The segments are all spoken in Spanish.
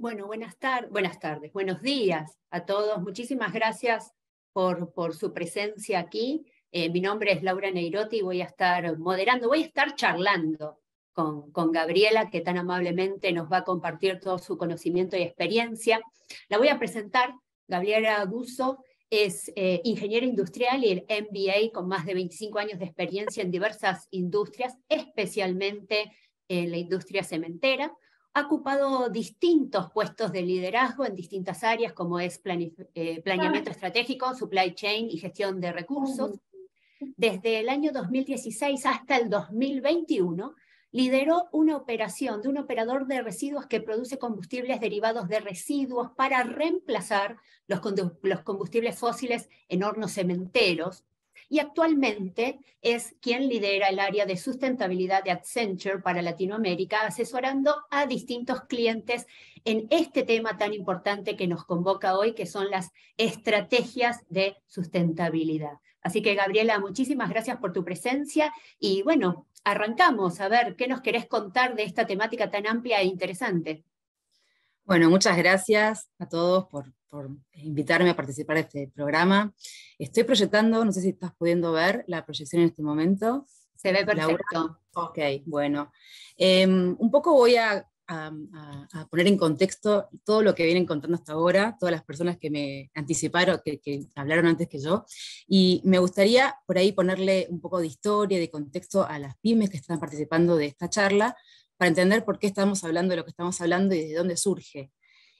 Bueno, buenas tardes, buenos días a todos. Muchísimas gracias por su presencia aquí. Mi nombre es Laura Neirotti y voy a estar moderando, voy a estar charlando con Gabriela, que tan amablemente nos va a compartir todo su conocimiento y experiencia. La voy a presentar. Gabriela Guzzo es ingeniera industrial y el MBA con más de 25 años de experiencia en diversas industrias, especialmente en la industria cementera. Ha ocupado distintos puestos de liderazgo en distintas áreas, como es planeamiento estratégico, supply chain y gestión de recursos. Desde el año 2016 hasta el 2021, lideró una operación de un operador de residuos que produce combustibles derivados de residuos para reemplazar los combustibles fósiles en hornos cementeros. Y actualmente es quien lidera el área de sustentabilidad de Accenture para Latinoamérica, asesorando a distintos clientes en este tema tan importante que nos convoca hoy, que son las estrategias de sustentabilidad. Así que, Gabriela, muchísimas gracias por tu presencia y bueno, arrancamos a ver qué nos querés contar de esta temática tan amplia e interesante. Bueno, muchas gracias a todos por invitarme a participar de este programa. Estoy proyectando, no sé si estás pudiendo ver la proyección en este momento. Se ve perfecto. Laura. Ok, bueno. Un poco voy a poner en contexto todo lo que vienen contando hasta ahora, todas las personas que me anticiparon, que hablaron antes que yo, y me gustaría por ahí ponerle un poco de historia, de contexto a las pymes que están participando de esta charla, para entender por qué estamos hablando de lo que estamos hablando y de dónde surge.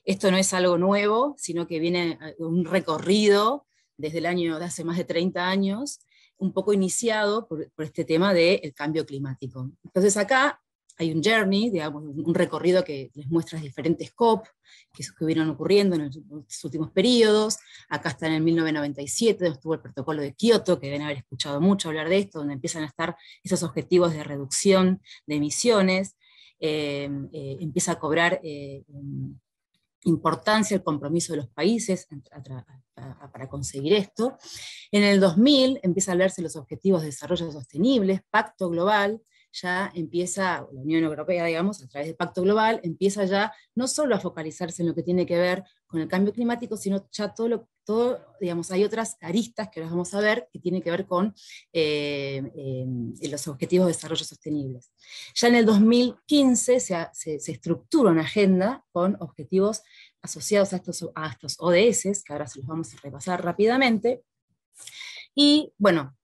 Esto no es algo nuevo, sino que viene un recorrido desde el año de hace más de 30 años, un poco iniciado por este tema del cambio climático. Entonces acá hay un journey, digamos, un recorrido que les muestra diferentes COP que estuvieron ocurriendo en los últimos periodos. Acá está en el 1997, donde estuvo el protocolo de Kioto, que deben haber escuchado mucho hablar de esto, donde empiezan a estar esos objetivos de reducción de emisiones. Empieza a cobrar importancia el compromiso de los países para conseguir esto. En el 2000 empieza a hablarse de los Objetivos de Desarrollo Sostenibles, Pacto Global. Ya empieza, la Unión Europea, digamos, a través del Pacto Global, empieza ya no solo a focalizarse en lo que tiene que ver con el cambio climático, sino ya todo, digamos, hay otras aristas que las vamos a ver, que tienen que ver con los Objetivos de Desarrollo Sostenibles. Ya en el 2015 se estructura una agenda con objetivos asociados a estos ODS, que ahora se los vamos a repasar rápidamente. Y bueno,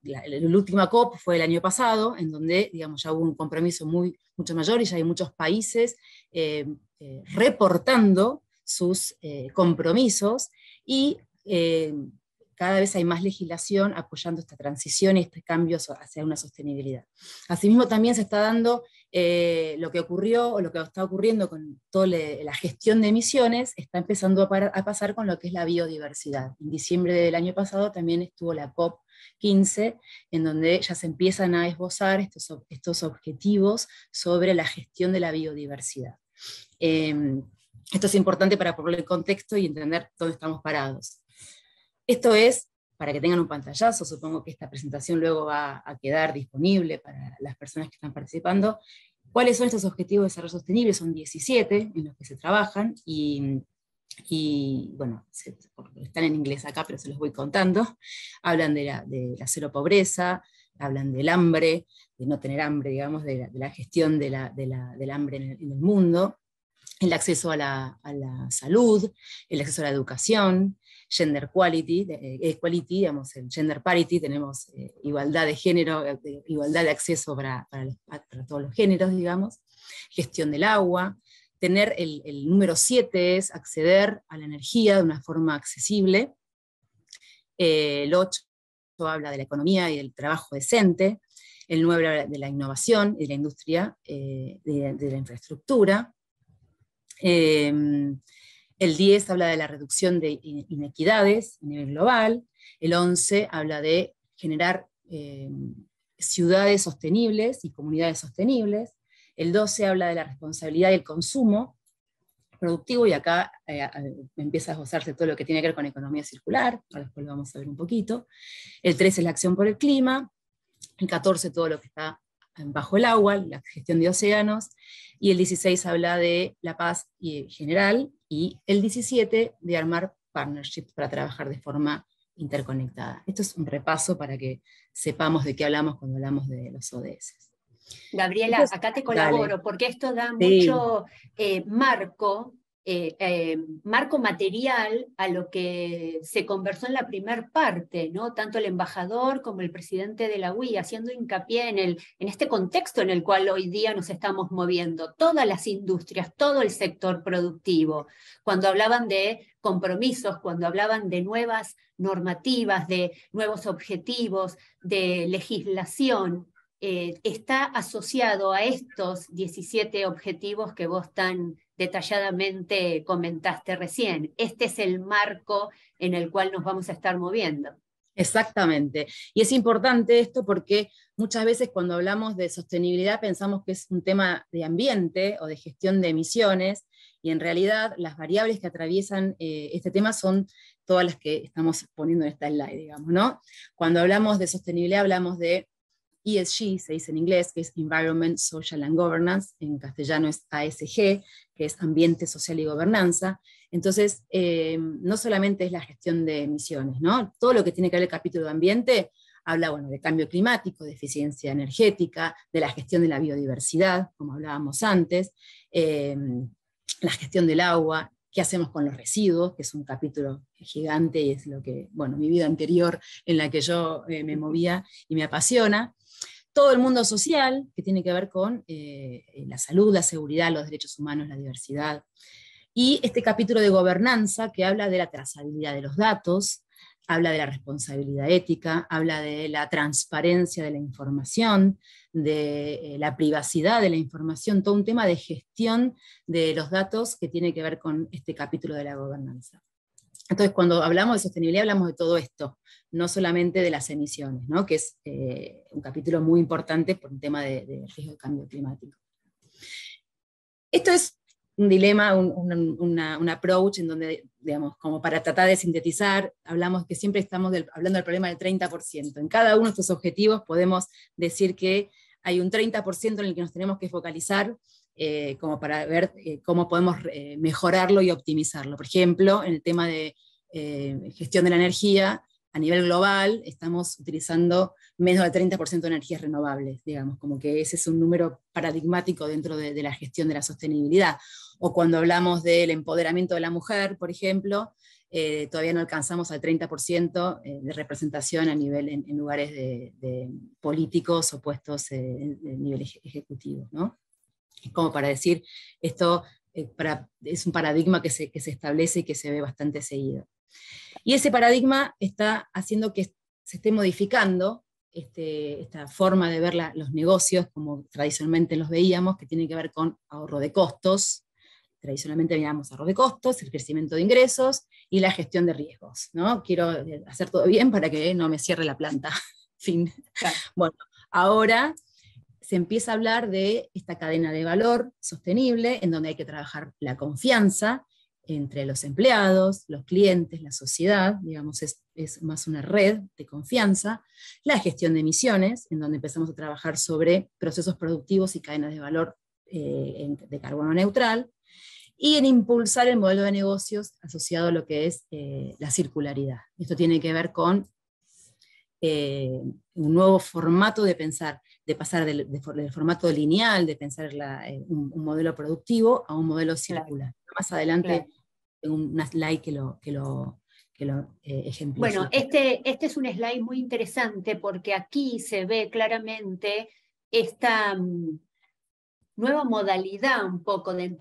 la última COP fue el año pasado, en donde digamos, ya hubo un compromiso mucho mayor y ya hay muchos países reportando sus compromisos y cada vez hay más legislación apoyando esta transición y este cambio hacia una sostenibilidad. Asimismo también se está dando lo que ocurrió o lo que está ocurriendo con toda la gestión de emisiones, está empezando a pasar con lo que es la biodiversidad. En diciembre del año pasado también estuvo la COP15, en donde ya se empiezan a esbozar estos objetivos sobre la gestión de la biodiversidad. Esto es importante para poner el contexto y entender dónde estamos parados. Esto es, para que tengan un pantallazo, supongo que esta presentación luego va a quedar disponible para las personas que están participando. ¿Cuáles son estos objetivos de desarrollo sostenible? Son 17 en los que se trabajan y bueno, están en inglés acá, pero se los voy contando. Hablan de la cero pobreza, hablan del hambre, de no tener hambre, digamos, de la gestión del hambre en el mundo, el acceso a la salud, el acceso a la educación, gender equality, digamos, el gender parity, tenemos igualdad de género, igualdad de acceso para todos los géneros, digamos, gestión del agua. Tener el número 7 es acceder a la energía de una forma accesible. El 8 habla de la economía y del trabajo decente. El 9 habla de la innovación y de la industria, de la infraestructura. El 10 habla de la reducción de inequidades a nivel global. El 11 habla de generar ciudades sostenibles y comunidades sostenibles. El 12 habla de la responsabilidad del consumo productivo, y acá empieza a esbozarse todo lo que tiene que ver con economía circular, ahora después lo vamos a ver un poquito. El 13 es la acción por el clima. El 14 todo lo que está bajo el agua, la gestión de océanos, y el 16 habla de la paz general, y el 17 de armar partnerships para trabajar de forma interconectada. Esto es un repaso para que sepamos de qué hablamos cuando hablamos de los ODS. Gabriela, acá te colaboro, dale. porque esto da Sí. mucho marco material a lo que se conversó en la primer parte, ¿no? Tanto el embajador como el presidente de la UI, haciendo hincapié en este contexto en el cual hoy día nos estamos moviendo, todas las industrias, todo el sector productivo, cuando hablaban de compromisos, cuando hablaban de nuevas normativas, de nuevos objetivos, de legislación, está asociado a estos 17 objetivos que vos tan detalladamente comentaste recién. Este es el marco en el cual nos vamos a estar moviendo. Exactamente. Y es importante esto porque muchas veces cuando hablamos de sostenibilidad pensamos que es un tema de ambiente o de gestión de emisiones, y en realidad las variables que atraviesan este tema son todas las que estamos poniendo en esta slide, digamos, ¿no? Cuando hablamos de sostenibilidad hablamos de ESG, se dice en inglés, que es Environment, Social and Governance, en castellano es ASG, que es Ambiente, Social y Gobernanza. Entonces, no solamente es la gestión de emisiones, ¿no? Todo lo que tiene que ver el capítulo de ambiente habla, bueno, de cambio climático, de eficiencia energética, de la gestión de la biodiversidad, como hablábamos antes, la gestión del agua, qué hacemos con los residuos, que es un capítulo gigante y es lo que, bueno, mi vida anterior en la que yo me movía y me apasiona. Todo el mundo social, que tiene que ver con la salud, la seguridad, los derechos humanos, la diversidad. Y este capítulo de gobernanza, que habla de la trazabilidad de los datos, habla de la responsabilidad ética, habla de la transparencia de la información, de la privacidad de la información, todo un tema de gestión de los datos que tiene que ver con este capítulo de la gobernanza. Entonces, cuando hablamos de sostenibilidad, hablamos de todo esto, no solamente de las emisiones, ¿no? Que es un capítulo muy importante por un tema de riesgo de cambio climático. Esto es un dilema, un approach en donde, digamos, como para tratar de sintetizar, hablamos que siempre estamos hablando del problema del 30%. En cada uno de estos objetivos podemos decir que hay un 30% en el que nos tenemos que focalizar, como para ver cómo podemos mejorarlo y optimizarlo. Por ejemplo, en el tema de gestión de la energía, a nivel global estamos utilizando menos del 30% de energías renovables, digamos, como que ese es un número paradigmático dentro de la gestión de la sostenibilidad. O cuando hablamos del empoderamiento de la mujer, por ejemplo, todavía no alcanzamos al 30% de representación a nivel en lugares de políticos o puestos en nivel ejecutivo, ¿no? Es como para decir, esto es un paradigma que se establece y que se ve bastante seguido. Y ese paradigma está haciendo que se esté modificando esta forma de ver los negocios, como tradicionalmente los veíamos, que tiene que ver con ahorro de costos. Tradicionalmente veíamos ahorro de costos, el crecimiento de ingresos y la gestión de riesgos, ¿no? Quiero hacer todo bien para que no me cierre la planta. Fin. Claro. Bueno, ahora se empieza a hablar de esta cadena de valor sostenible, en donde hay que trabajar la confianza entre los empleados, los clientes, la sociedad, digamos, es más una red de confianza, la gestión de emisiones, en donde empezamos a trabajar sobre procesos productivos y cadenas de valor de carbono neutral, y en impulsar el modelo de negocios asociado a lo que es la circularidad. Esto tiene que ver con un nuevo formato de pensar, de pasar del formato lineal, de pensar un modelo productivo a un modelo circular. Claro. Más adelante tengo una slide que lo ejemplifica. Bueno, este es un slide muy interesante porque aquí se ve claramente esta nueva modalidad un poco de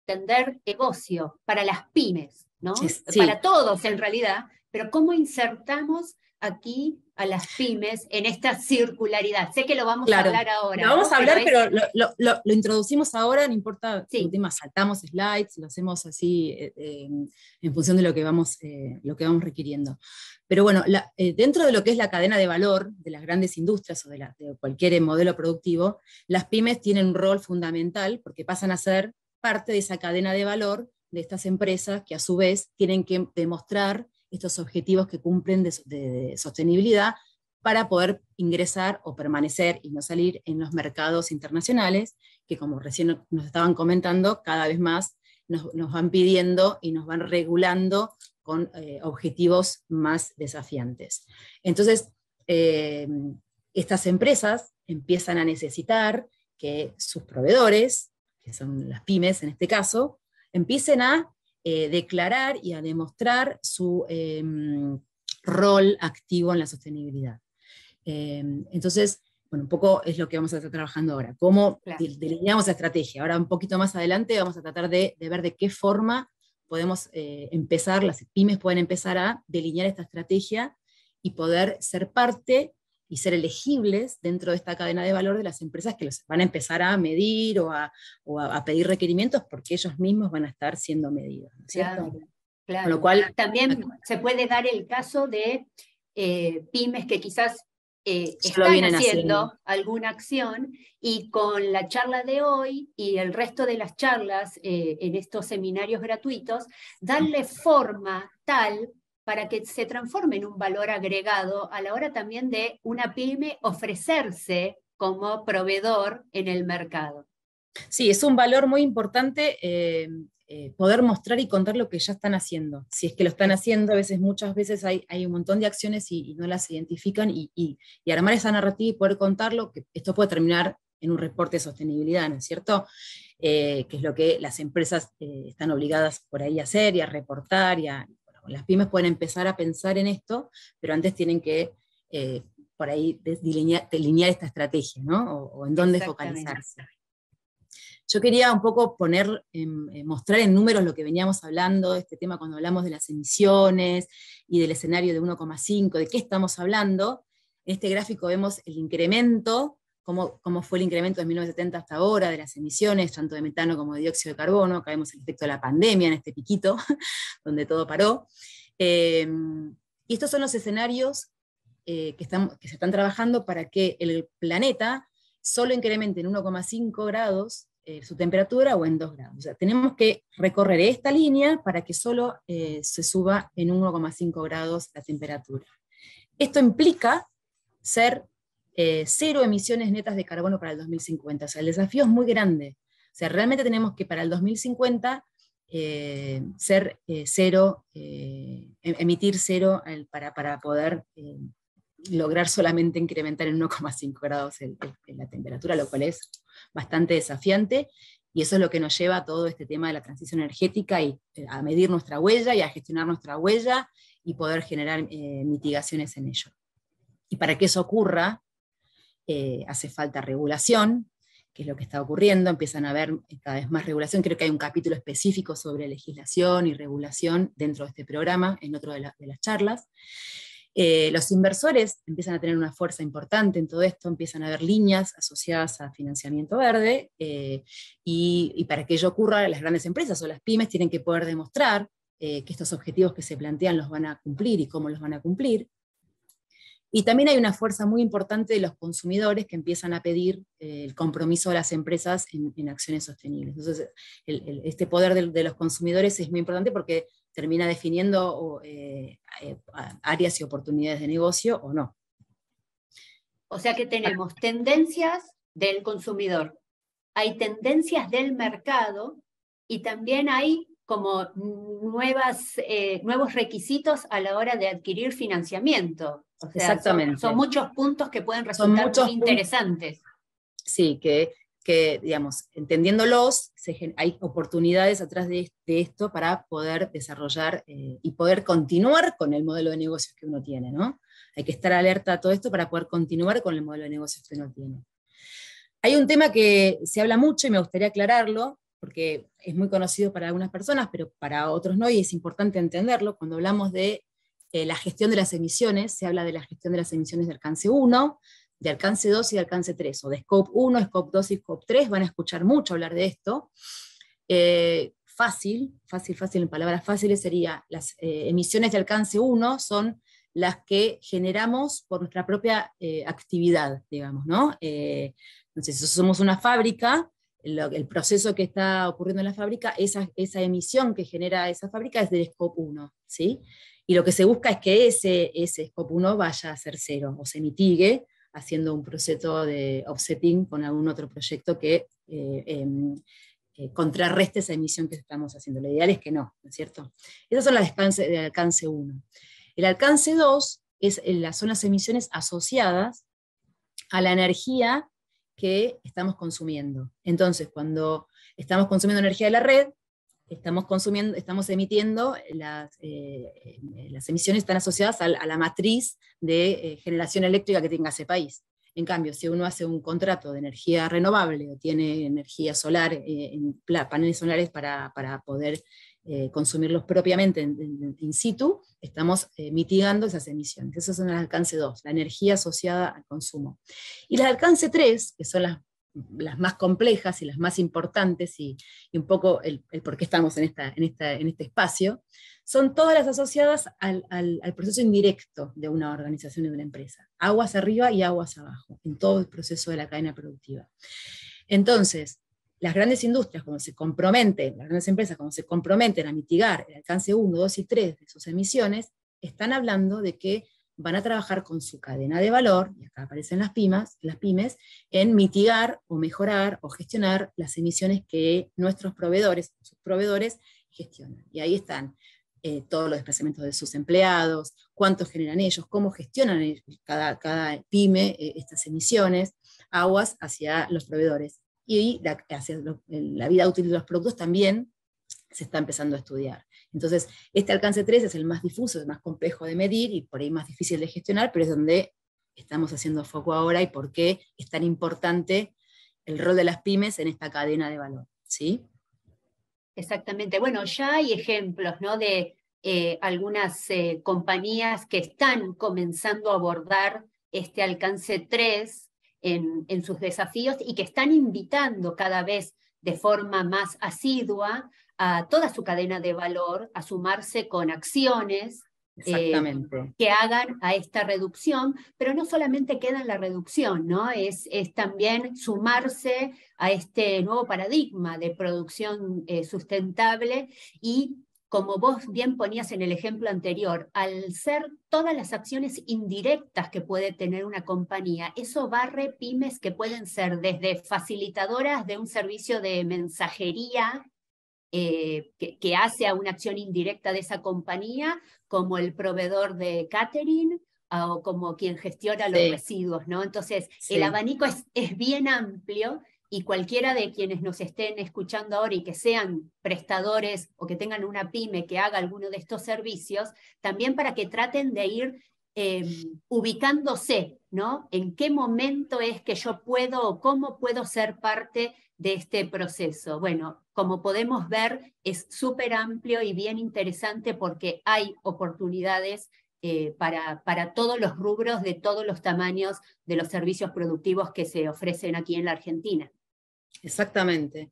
entender negocio para las pymes, ¿no? Sí. Para todos en realidad, pero ¿cómo insertamos aquí a las pymes en esta circularidad? Sé que lo vamos a hablar ahora. Lo vamos a hablar, pero lo introducimos ahora, no importa, sí. Saltamos slides, lo hacemos así en función de lo que vamos requiriendo. Pero bueno, dentro de lo que es la cadena de valor de las grandes industrias o de cualquier modelo productivo, las pymes tienen un rol fundamental porque pasan a ser parte de esa cadena de valor de estas empresas que a su vez tienen que demostrar estos objetivos que cumplen de sostenibilidad para poder ingresar o permanecer y no salir en los mercados internacionales, que como recién nos estaban comentando, cada vez más nos van pidiendo y nos van regulando con objetivos más desafiantes. Entonces, estas empresas empiezan a necesitar que sus proveedores, que son las pymes en este caso, empiecen a declarar y a demostrar su rol activo en la sostenibilidad. Entonces, bueno, un poco es lo que vamos a estar trabajando ahora. ¿Cómo delineamos la estrategia? Ahora, un poquito más adelante, vamos a tratar de ver de qué forma podemos empezar, las pymes pueden empezar a delinear esta estrategia y poder ser parte y ser elegibles dentro de esta cadena de valor de las empresas que los van a empezar a medir o a pedir requerimientos porque ellos mismos van a estar siendo medidos, ¿no es cierto? Claro. Con lo cual, también se puede dar el caso de pymes que quizás están haciendo alguna acción y con la charla de hoy y el resto de las charlas en estos seminarios gratuitos, darle forma tal para que se transforme en un valor agregado a la hora también de una pyme ofrecerse como proveedor en el mercado. Sí, es un valor muy importante poder mostrar y contar lo que ya están haciendo. Si es que lo están haciendo, muchas veces hay un montón de acciones y no las identifican, y armar esa narrativa y poder contarlo, que esto puede terminar en un reporte de sostenibilidad, ¿no es cierto? Que es lo que las empresas están obligadas por ahí a hacer y a reportar, bueno, las pymes pueden empezar a pensar en esto, pero antes tienen que por ahí delinear esta estrategia, ¿no? O en dónde focalizarse. Yo quería un poco mostrar en números lo que veníamos hablando, este tema cuando hablamos de las emisiones y del escenario de 1,5, de qué estamos hablando. En este gráfico vemos el incremento, cómo fue el incremento de 1970 hasta ahora de las emisiones, tanto de metano como de dióxido de carbono. Acá vemos el efecto de la pandemia en este piquito, donde todo paró. Y estos son los escenarios que se están trabajando para que el planeta solo incremente en 1,5 grados su temperatura o en 2 grados. O sea, tenemos que recorrer esta línea para que solo se suba en 1,5 grados la temperatura. Esto implica ser cero emisiones netas de carbono para el 2050. O sea, el desafío es muy grande. O sea, realmente tenemos que para el 2050 ser cero, emitir cero para poder lograr solamente incrementar en 1,5 grados la temperatura, lo cual es bastante desafiante, y eso es lo que nos lleva a todo este tema de la transición energética y a medir nuestra huella y a gestionar nuestra huella y poder generar mitigaciones en ello. Y para que eso ocurra, hace falta regulación, que es lo que está ocurriendo, empiezan a haber cada vez más regulación. Creo que hay un capítulo específico sobre legislación y regulación dentro de este programa, en otro de las charlas. Los inversores empiezan a tener una fuerza importante en todo esto, empiezan a haber líneas asociadas a financiamiento verde, y para que ello ocurra, las grandes empresas o las pymes tienen que poder demostrar que estos objetivos que se plantean los van a cumplir y cómo los van a cumplir. Y también hay una fuerza muy importante de los consumidores que empiezan a pedir el compromiso de las empresas en acciones sostenibles. Entonces, este poder de los consumidores es muy importante porque termina definiendo áreas y oportunidades de negocio o no. O sea que tenemos tendencias del consumidor, hay tendencias del mercado y también hay como nuevos requisitos a la hora de adquirir financiamiento. O sea, exactamente. Son muchos puntos que pueden resultar muy interesantes. Sí, que digamos, entendiéndolos, hay oportunidades atrás de esto para poder desarrollar y poder continuar con el modelo de negocios que uno tiene, ¿no? Hay que estar alerta a todo esto para poder continuar con el modelo de negocios que uno tiene. Hay un tema que se habla mucho y me gustaría aclararlo, porque es muy conocido para algunas personas, pero para otros no, y es importante entenderlo. Cuando hablamos de la gestión de las emisiones, se habla de la gestión de las emisiones de alcance 1, de alcance 2 y de alcance 3, o de Scope 1, Scope 2 y Scope 3, van a escuchar mucho hablar de esto. Fácil, en palabras fáciles sería, las emisiones de alcance 1 son las que generamos por nuestra propia actividad, digamos, ¿no? Entonces, si somos una fábrica, el proceso que está ocurriendo en la fábrica, esa emisión que genera esa fábrica es del Scope 1, ¿sí? Y lo que se busca es que ese Scope 1 vaya a ser cero, o se mitigue haciendo un proceso de offsetting con algún otro proyecto que contrarreste esa emisión que estamos haciendo. Lo ideal es que no, ¿no es cierto? Esas son las de alcance 1. El alcance 2 son las emisiones asociadas a la energía que estamos consumiendo. Entonces, cuando estamos consumiendo energía de la red, estamos emitiendo, las emisiones están asociadas a la matriz de generación eléctrica que tenga ese país. En cambio, si uno hace un contrato de energía renovable o tiene energía solar, paneles solares para poder consumirlos propiamente in situ, estamos mitigando esas emisiones. Esas son las alcance 2, la energía asociada al consumo. Y las alcance 3, que son las más complejas y las más importantes, y un poco el por qué estamos en este espacio, son todas las asociadas al proceso indirecto de una organización y de una empresa. Aguas arriba y aguas abajo, en todo el proceso de la cadena productiva. Entonces, las grandes industrias, cuando se comprometen, las grandes empresas, cuando se comprometen a mitigar el alcance 1, 2 y 3 de sus emisiones, están hablando de que van a trabajar con su cadena de valor, y acá aparecen las pymes, en mitigar o mejorar o gestionar las emisiones que nuestros proveedores, sus proveedores, gestionan. Y ahí están todos los desplazamientos de sus empleados, cuántos generan ellos, cómo gestionan cada pyme estas emisiones, aguas hacia los proveedores. Y hacia la vida útil de los productos también se está empezando a estudiar. Entonces, este alcance 3 es el más difuso, el más complejo de medir y por ahí más difícil de gestionar, pero es donde estamos haciendo foco ahora y por qué es tan importante el rol de las pymes en esta cadena de valor, ¿sí? Exactamente. Bueno, ya hay ejemplos, ¿no?, de algunas compañías que están comenzando a abordar este alcance 3 en sus desafíos y que están invitando cada vez de forma más asidua a toda su cadena de valor a sumarse con acciones que hagan a esta reducción, pero no solamente queda en la reducción, ¿no? Es también sumarse a este nuevo paradigma de producción sustentable y, como vos bien ponías en el ejemplo anterior, al ser todas las acciones indirectas que puede tener una compañía, eso barre pymes que pueden ser desde facilitadoras de un servicio de mensajería que hace a una acción indirecta de esa compañía, como el proveedor de catering o como quien gestiona los residuos, ¿no? Entonces, el abanico es bien amplio y cualquiera de quienes nos estén escuchando ahora y que sean prestadores o que tengan una pyme que haga alguno de estos servicios, también para que traten de ir ubicándose, ¿no? En qué momento es que yo puedo o cómo puedo ser parte de este proceso. Bueno, como podemos ver, es súper amplio y bien interesante porque hay oportunidades para todos los rubros, de todos los tamaños de los servicios productivos que se ofrecen aquí en la Argentina. Exactamente.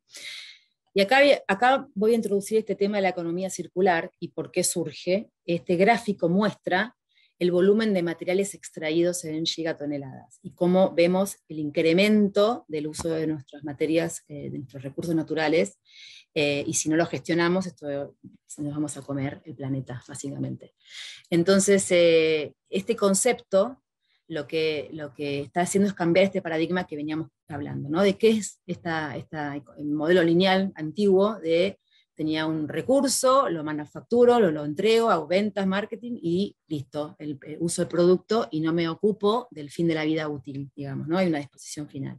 Y acá voy a introducir este tema de la economía circular y por qué surge. Este gráfico muestra el volumen de materiales extraídos en gigatoneladas y cómo vemos el incremento del uso de nuestras materias, de nuestros recursos naturales, y si no lo gestionamos, nos vamos a comer el planeta, básicamente. Entonces, este concepto lo que está haciendo es cambiar este paradigma que veníamos hablando, ¿no? De qué es el modelo lineal antiguo de tenía un recurso, lo manufacturo, lo entrego, hago ventas, marketing y listo, el uso del producto y no me ocupo del fin de la vida útil, digamos, ¿no? Hay una disposición final.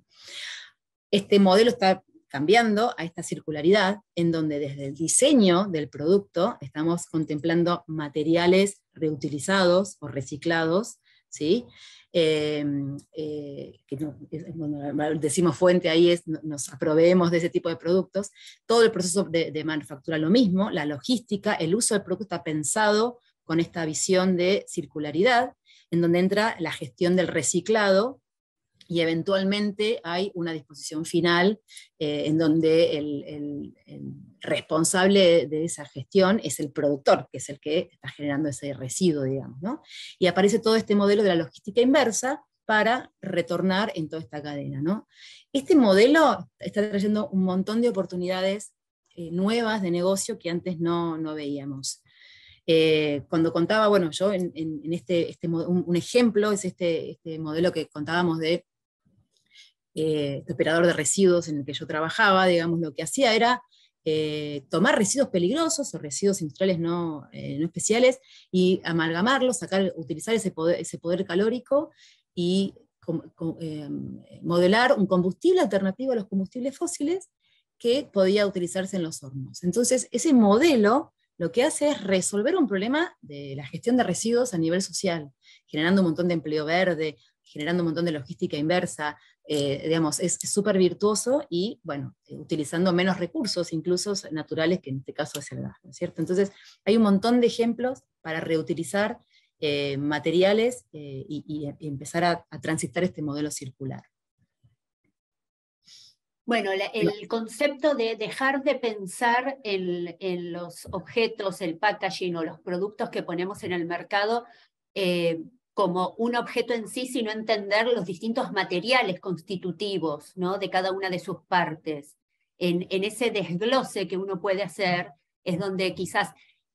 Este modelo está cambiando a esta circularidad en donde desde el diseño del producto estamos contemplando materiales reutilizados o reciclados, ¿sí? Cuando decimos fuente ahí nos aproveemos de ese tipo de productos. Todo el proceso de manufactura lo mismo, la logística, el uso del producto está pensado con esta visión de circularidad, en donde entra la gestión del reciclado, y eventualmente hay una disposición final en donde el responsable de esa gestión es el productor, que es el que está generando ese residuo, digamos, ¿no? Y aparece todo este modelo de la logística inversa, para retornar en toda esta cadena, ¿no? Este modelo está trayendo un montón de oportunidades nuevas de negocio que antes no veíamos. Cuando contaba, bueno, yo en un ejemplo es este modelo que contábamos de este operador de residuos en el que yo trabajaba, digamos, lo que hacía era tomar residuos peligrosos o residuos industriales no especiales y amalgamarlos, utilizar ese poder calórico y modelar un combustible alternativo a los combustibles fósiles que podía utilizarse en los hornos. Entonces, ese modelo lo que hace es resolver un problema de la gestión de residuos a nivel social, generando un montón de empleo verde, generando un montón de logística inversa, digamos, es súper virtuoso y, bueno, utilizando menos recursos, incluso naturales, que en este caso es el gas, ¿no es cierto? Entonces, hay un montón de ejemplos para reutilizar materiales y empezar a transitar este modelo circular. Bueno, el concepto de dejar de pensar en los objetos, el packaging o los productos que ponemos en el mercado como un objeto en sí, sino entender los distintos materiales constitutivos, ¿no?, de cada una de sus partes. En ese desglose que uno puede hacer es donde quizás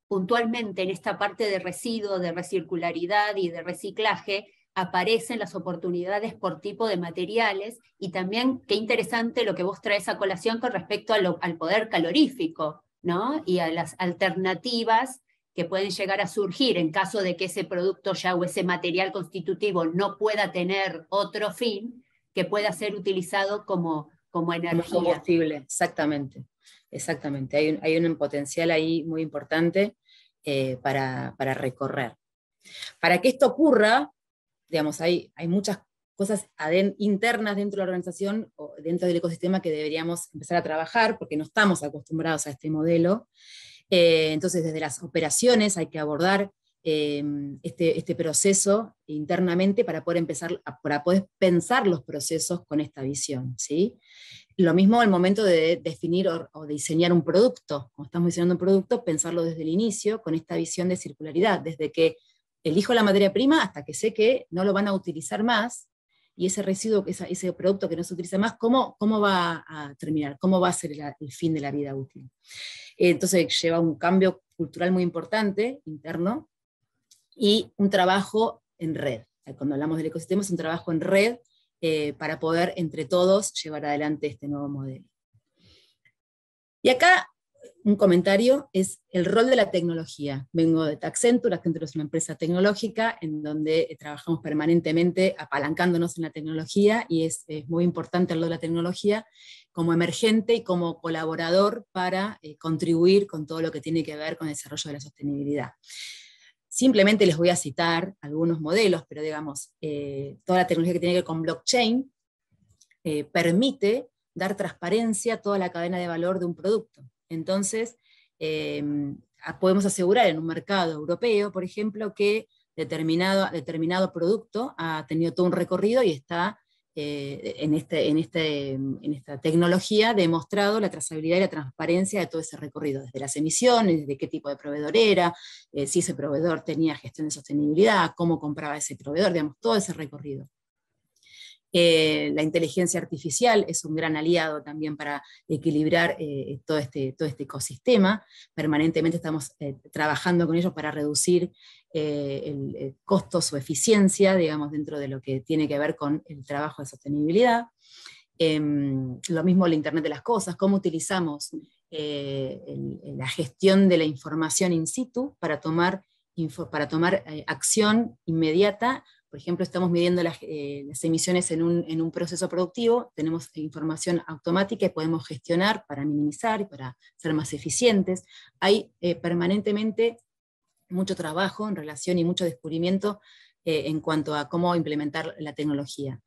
puntualmente en esta parte de residuo, de recircularidad y de reciclaje, aparecen las oportunidades por tipo de materiales, y también qué interesante lo que vos traes a colación con respecto al poder calorífico, ¿no?, y a las alternativas que pueden llegar a surgir en caso de que ese producto ya o ese material constitutivo no pueda tener otro fin, que pueda ser utilizado como energía. Como combustible, exactamente. Exactamente. Hay un potencial ahí muy importante para recorrer. Para que esto ocurra, digamos, hay muchas cosas internas dentro de la organización o dentro del ecosistema que deberíamos empezar a trabajar porque no estamos acostumbrados a este modelo. Entonces, desde las operaciones hay que abordar este proceso internamente para poder pensar los procesos con esta visión, ¿sí? Lo mismo al momento de definir o diseñar un producto. Cuando estamos diseñando un producto, pensarlo desde el inicio con esta visión de circularidad, desde que elijo la materia prima hasta que sé que no lo van a utilizar más, y ese residuo, ese producto que no se utiliza más, ¿cómo va a terminar? ¿Cómo va a ser el fin de la vida útil? Entonces lleva un cambio cultural muy importante, interno, y un trabajo en red. Cuando hablamos del ecosistema es un trabajo en red para poder entre todos llevar adelante este nuevo modelo. Y acá un comentario es el rol de la tecnología. Vengo de Accenture es una empresa tecnológica en donde trabajamos permanentemente apalancándonos en la tecnología, y es muy importante el rol de la tecnología como emergente y como colaborador para contribuir con todo lo que tiene que ver con el desarrollo de la sostenibilidad. Simplemente les voy a citar algunos modelos, pero digamos, toda la tecnología que tiene que ver con blockchain permite dar transparencia a toda la cadena de valor de un producto. Entonces, podemos asegurar en un mercado europeo, por ejemplo, que determinado producto ha tenido todo un recorrido y está en esta tecnología demostrado la trazabilidad y la transparencia de todo ese recorrido, desde las emisiones, desde qué tipo de proveedor era, si ese proveedor tenía gestión de sostenibilidad, cómo compraba ese proveedor, digamos, todo ese recorrido. La inteligencia artificial es un gran aliado también para equilibrar todo este ecosistema. Permanentemente estamos trabajando con ellos para reducir el costos o eficiencia, digamos, dentro de lo que tiene que ver con el trabajo de sostenibilidad. Lo mismo el Internet de las Cosas, cómo utilizamos la gestión de la información in situ para tomar acción inmediata. Por ejemplo, estamos midiendo las emisiones en un proceso productivo, tenemos información automática y podemos gestionar para minimizar y para ser más eficientes. Hay permanentemente mucho trabajo en relación y mucho descubrimiento en cuanto a cómo implementar la tecnología.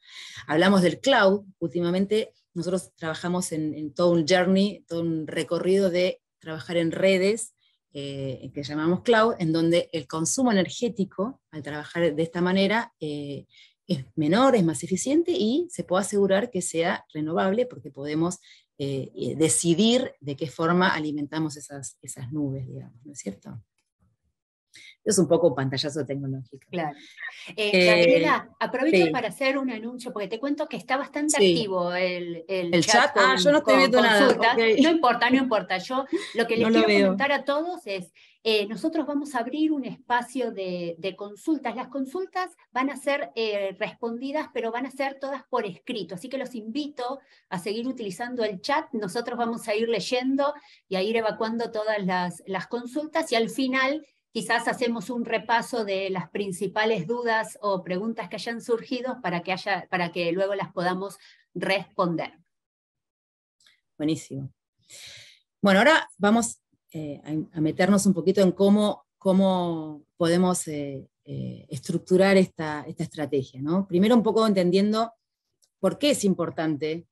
Hablamos del cloud. Últimamente nosotros trabajamos en todo un journey, todo un recorrido de trabajar en redes, que llamamos cloud, en donde el consumo energético, al trabajar de esta manera, es menor, es más eficiente y se puede asegurar que sea renovable porque podemos decidir de qué forma alimentamos esas nubes, digamos, ¿no es cierto? Es un poco un pantallazo tecnológico. Claro. Gabriela, aprovecho Sí. para hacer un anuncio, porque te cuento que está bastante Sí. activo el Chat. chat Yo no estoy viendo nada. consultas. Okay. No importa, no importa. Yo lo que les No lo quiero veo. comentar a todos es, nosotros vamos a abrir un espacio de consultas. Las consultas van a ser respondidas, pero van a ser todas por escrito. Así que los invito a seguir utilizando el chat. Nosotros vamos a ir leyendo y a ir evacuando todas las consultas, y al final quizás hacemos un repaso de las principales dudas o preguntas que hayan surgido para que luego las podamos responder. Buenísimo. Bueno, ahora vamos a meternos un poquito en cómo podemos estructurar esta estrategia, ¿no? Primero un poco entendiendo por qué es importante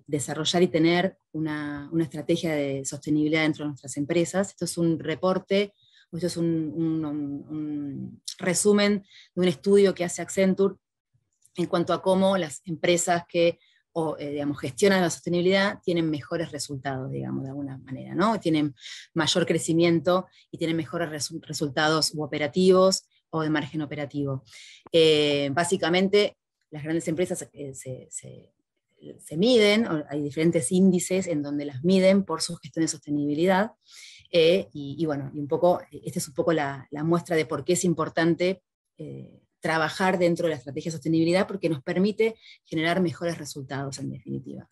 desarrollar y tener una estrategia de sostenibilidad dentro de nuestras empresas. Esto es un reporte, esto es un resumen de un estudio que hace Accenture en cuanto a cómo las empresas que gestionan la sostenibilidad tienen mejores resultados, digamos, de alguna manera, ¿no? Tienen mayor crecimiento y tienen mejores resultados operativos o de margen operativo. Básicamente, las grandes empresas se miden, hay diferentes índices en donde las miden por su gestión de sostenibilidad, y un poco, esta es un poco la muestra de por qué es importante trabajar dentro de la estrategia de sostenibilidad, porque nos permite generar mejores resultados, en definitiva.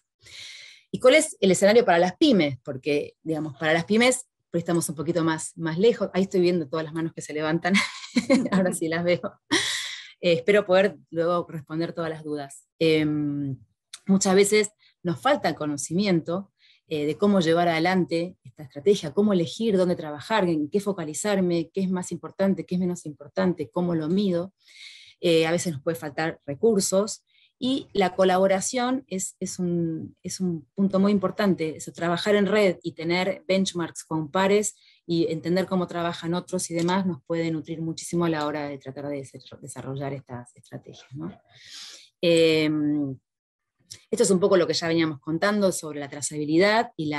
¿Y cuál es el escenario para las pymes? Porque, digamos, para las pymes, pues estamos un poquito más lejos. Ahí estoy viendo todas las manos que se levantan, ahora sí las veo. Espero poder luego responder todas las dudas. Muchas veces nos falta el conocimiento de cómo llevar adelante esta estrategia, cómo elegir dónde trabajar, en qué focalizarme, qué es más importante, qué es menos importante, cómo lo mido. A veces nos puede faltar recursos, y la colaboración es un punto muy importante. Eso, trabajar en red y tener benchmarks con pares y entender cómo trabajan otros y demás nos puede nutrir muchísimo a la hora de tratar de desarrollar estas estrategias, ¿no? Esto es un poco lo que ya veníamos contando sobre la trazabilidad y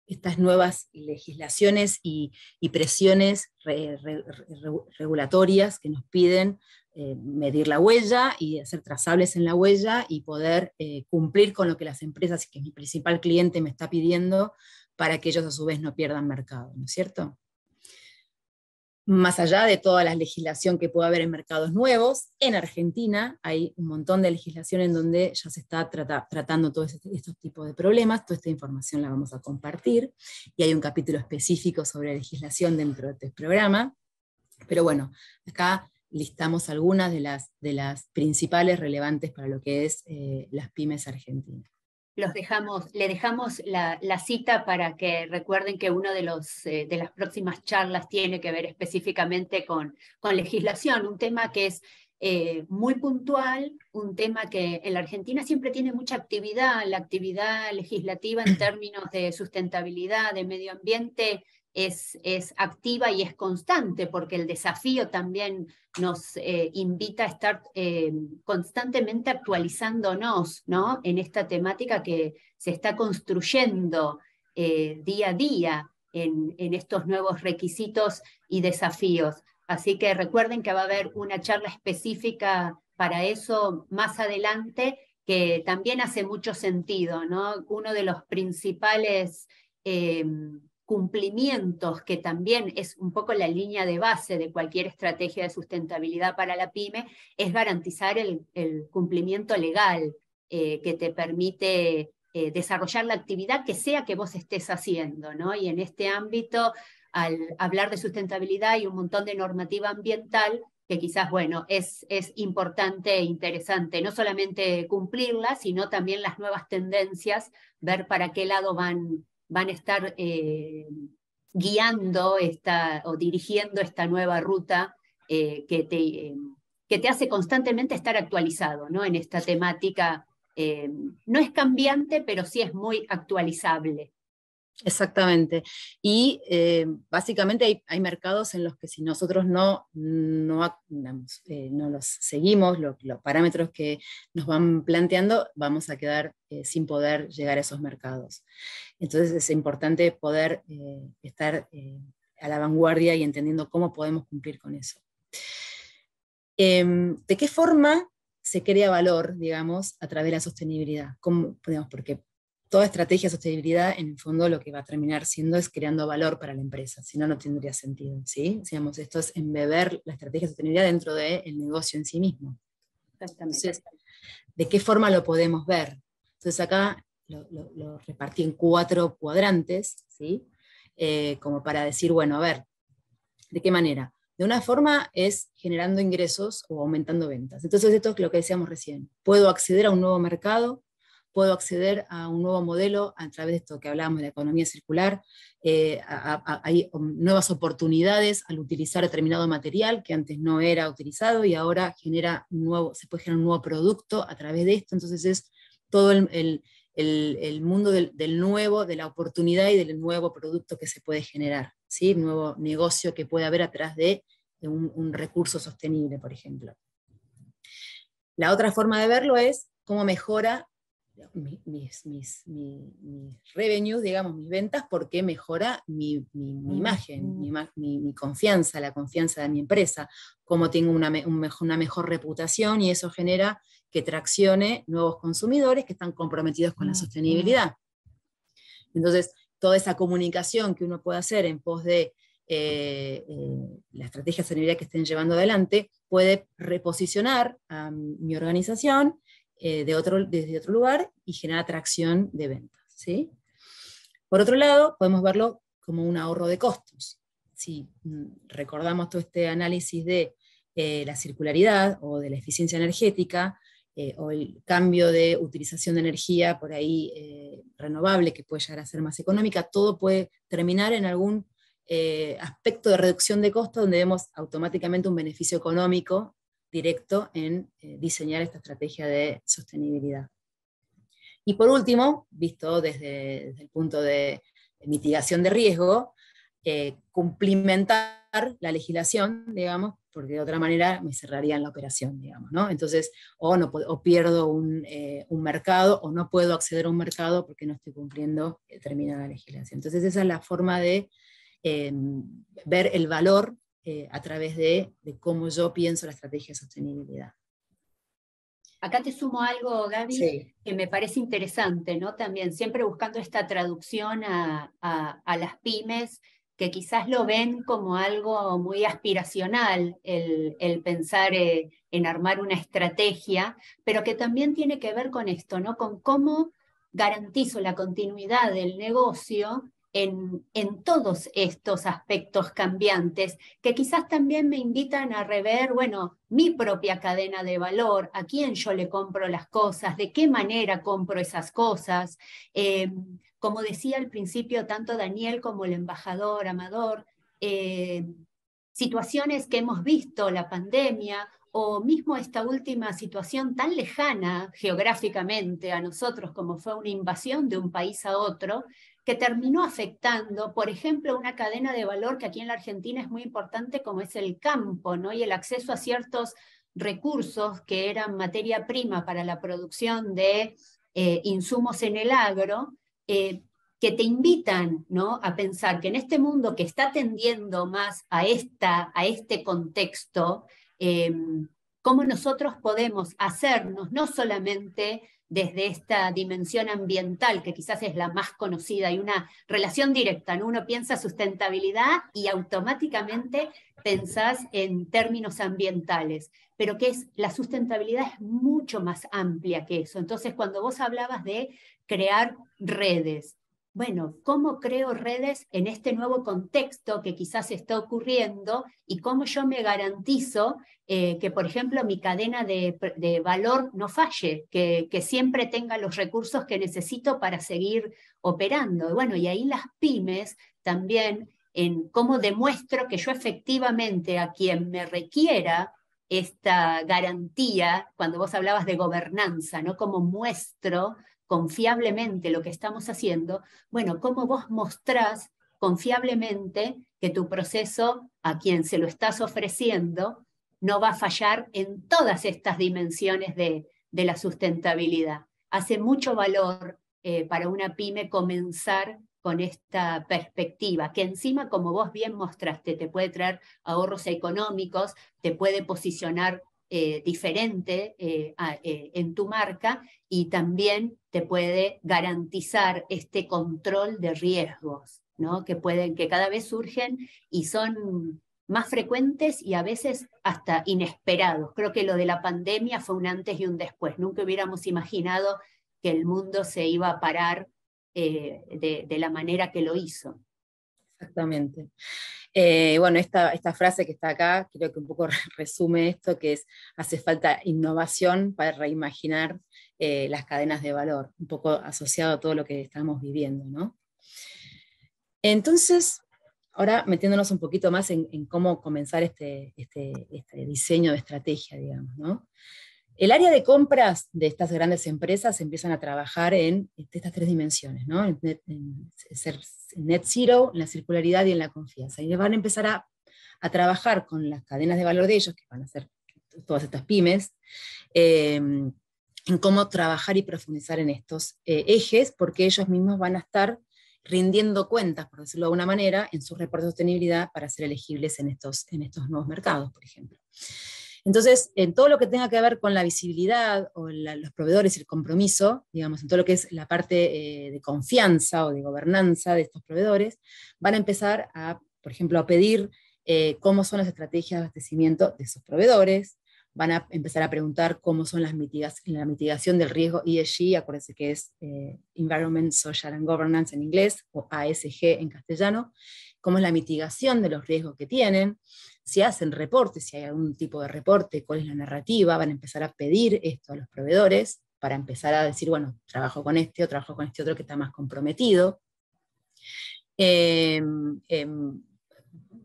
estas nuevas legislaciones y presiones regulatorias que nos piden medir la huella y hacer trazables en la huella y poder cumplir con lo que las empresas, que es mi principal cliente, me está pidiendo, para que ellos a su vez no pierdan mercado, ¿no es cierto? Más allá de toda la legislación que puede haber en mercados nuevos, en Argentina hay un montón de legislación en donde ya se está tratando todos estos tipos de problemas. Toda esta información la vamos a compartir, y hay un capítulo específico sobre legislación dentro de este programa. Pero bueno, acá listamos algunas de las principales relevantes para lo que es las pymes argentinas. Le dejamos la cita para que recuerden que uno de las próximas charlas tiene que ver específicamente con legislación, un tema que es muy puntual, un tema que en la Argentina siempre tiene mucha actividad. La actividad legislativa en términos de sustentabilidad, de medio ambiente, es activa y es constante, porque el desafío también nos invita a estar constantemente actualizándonos, ¿no?, en esta temática que se está construyendo día a día en estos nuevos requisitos y desafíos. Así que recuerden que va a haber una charla específica para eso más adelante, que también hace mucho sentido, ¿no? Uno de los principales cumplimientos, que también es un poco la línea de base de cualquier estrategia de sustentabilidad para la pyme, es garantizar el cumplimiento legal que te permite desarrollar la actividad que sea que vos estés haciendo, ¿no? Y en este ámbito, al hablar de sustentabilidad, hay un montón de normativa ambiental que quizás, bueno, es importante e interesante no solamente cumplirla, sino también las nuevas tendencias, ver para qué lado van a estar guiando o dirigiendo esta nueva ruta que te hace constantemente estar actualizado, ¿no?, en esta temática. No es cambiante, pero sí es muy actualizable. Exactamente. Y básicamente hay mercados en los que si nosotros no los seguimos, los parámetros que nos van planteando, vamos a quedar sin poder llegar a esos mercados. Entonces es importante poder estar a la vanguardia y entendiendo cómo podemos cumplir con eso. ¿De qué forma se crea valor, digamos, a través de la sostenibilidad? ¿Cómo, digamos, porque toda estrategia de sostenibilidad, en el fondo, lo que va a terminar siendo es creando valor para la empresa, si no, no tendría sentido, ¿sí? Digamos, esto es embeber la estrategia de sostenibilidad dentro del negocio en sí mismo. Exactamente. Entonces, ¿de qué forma lo podemos ver? Entonces acá lo repartí en 4 cuadrantes, ¿sí? Como para decir, bueno, a ver, ¿de qué manera? De una forma es generando ingresos o aumentando ventas. Entonces esto es lo que decíamos recién. Puedo acceder a un nuevo mercado, puedo acceder a un nuevo modelo a través de esto que hablábamos de la economía circular, hay nuevas oportunidades al utilizar determinado material que antes no era utilizado y ahora se puede generar un nuevo producto a través de esto. Entonces es todo el mundo del nuevo, de la oportunidad y del nuevo producto que se puede generar, ¿sí? Un nuevo negocio que puede haber atrás de un recurso sostenible, por ejemplo. La otra forma de verlo es cómo mejora mis revenues, digamos, mis ventas, porque mejora mi imagen, mi confianza, la confianza de mi empresa, cómo tengo una mejor reputación, y eso genera que traccione nuevos consumidores que están comprometidos con la sostenibilidad. Entonces, toda esa comunicación que uno puede hacer en pos de la estrategia de sostenibilidad que estén llevando adelante, puede reposicionar a mi organización desde otro lugar y generar atracción de ventas, ¿sí? Por otro lado, podemos verlo como un ahorro de costos. Si recordamos todo este análisis de la circularidad o de la eficiencia energética, o el cambio de utilización de energía por ahí renovable, que puede llegar a ser más económica, todo puede terminar en algún aspecto de reducción de costos donde vemos automáticamente un beneficio económico directo en diseñar esta estrategia de sostenibilidad. Y por último, visto desde el punto de mitigación de riesgo, cumplimentar la legislación, porque de otra manera me cerrarían la operación, digamos, ¿no? Entonces, o pierdo un mercado, o no puedo acceder a un mercado porque no estoy cumpliendo determinada legislación. Entonces, esa es la forma de ver el valor a través de cómo yo pienso la estrategia de sostenibilidad. Acá te sumo algo, Gaby, sí, que me parece interesante, ¿no? También siempre buscando esta traducción a las pymes, que quizás lo ven como algo muy aspiracional, el pensar en armar una estrategia, pero que también tiene que ver con esto, ¿no? Con cómo garantizo la continuidad del negocio en todos estos aspectos cambiantes, que quizás también me invitan a rever, bueno, mi propia cadena de valor, a quién yo le compro las cosas, de qué manera compro esas cosas. Como decía al principio, tanto Daniel como el embajador Amador, situaciones que hemos visto, la pandemia, o mismo esta última situación tan lejana geográficamente a nosotros como fue una invasión de un país a otro, que terminó afectando, por ejemplo, una cadena de valor que aquí en la Argentina es muy importante, como es el campo, ¿no? Y el acceso a ciertos recursos que eran materia prima para la producción de insumos en el agro, que te invitan, ¿no?, a pensar que en este mundo que está tendiendo más a este contexto, cómo nosotros podemos hacernos, no solamente desde esta dimensión ambiental, que quizás es la más conocida, y una relación directa, ¿no? Uno piensa sustentabilidad y automáticamente pensás en términos ambientales, pero que la sustentabilidad es mucho más amplia que eso. Entonces, cuando vos hablabas de crear redes, bueno, ¿cómo creo redes en este nuevo contexto que quizás está ocurriendo y cómo yo me garantizo que, por ejemplo, mi cadena de valor no falle, que siempre tenga los recursos que necesito para seguir operando? Bueno, y ahí las pymes también, en cómo demuestro que yo efectivamente a quien me requiera esta garantía, cuando vos hablabas de gobernanza, ¿no? Cómo muestro confiablemente lo que estamos haciendo, bueno, cómo vos mostrás confiablemente que tu proceso a quien se lo estás ofreciendo no va a fallar en todas estas dimensiones de la sustentabilidad. Hace mucho valor para una pyme comenzar con esta perspectiva, que encima, como vos bien mostraste, te puede traer ahorros económicos, te puede posicionar diferente en tu marca y también te puede garantizar este control de riesgos, ¿no? Que cada vez surgen y son más frecuentes y a veces hasta inesperados. Creo que lo de la pandemia fue un antes y un después. Nunca hubiéramos imaginado que el mundo se iba a parar de la manera que lo hizo. Exactamente. Bueno, esta frase que está acá creo que un poco resume esto, que es: hace falta innovación para reimaginar las cadenas de valor, un poco asociado a todo lo que estamos viviendo, ¿no? Entonces, ahora metiéndonos un poquito más en cómo comenzar este diseño de estrategia, digamos, ¿no? El área de compras de estas grandes empresas empiezan a trabajar en estas tres dimensiones, ¿no? En ser net zero, en la circularidad y en la confianza. Y van a empezar a trabajar con las cadenas de valor de ellos, que van a ser todas estas pymes, en cómo trabajar y profundizar en estos ejes, porque ellos mismos van a estar rindiendo cuentas, por decirlo de alguna manera, en sus reportes de sostenibilidad para ser elegibles en estos nuevos mercados, por ejemplo. Entonces, en todo lo que tenga que ver con la visibilidad o los proveedores y el compromiso, digamos, en todo lo que es la parte de confianza o de gobernanza de estos proveedores, van a empezar por ejemplo, a pedir cómo son las estrategias de abastecimiento de esos proveedores, van a empezar a preguntar cómo son la mitigación del riesgo ESG, acuérdense que es Environment, Social and Governance en inglés, o ASG en castellano, cómo es la mitigación de los riesgos que tienen, si hacen reportes, si hay algún tipo de reporte, cuál es la narrativa, van a empezar a pedir esto a los proveedores, para empezar a decir, bueno, trabajo con este o trabajo con este otro que está más comprometido.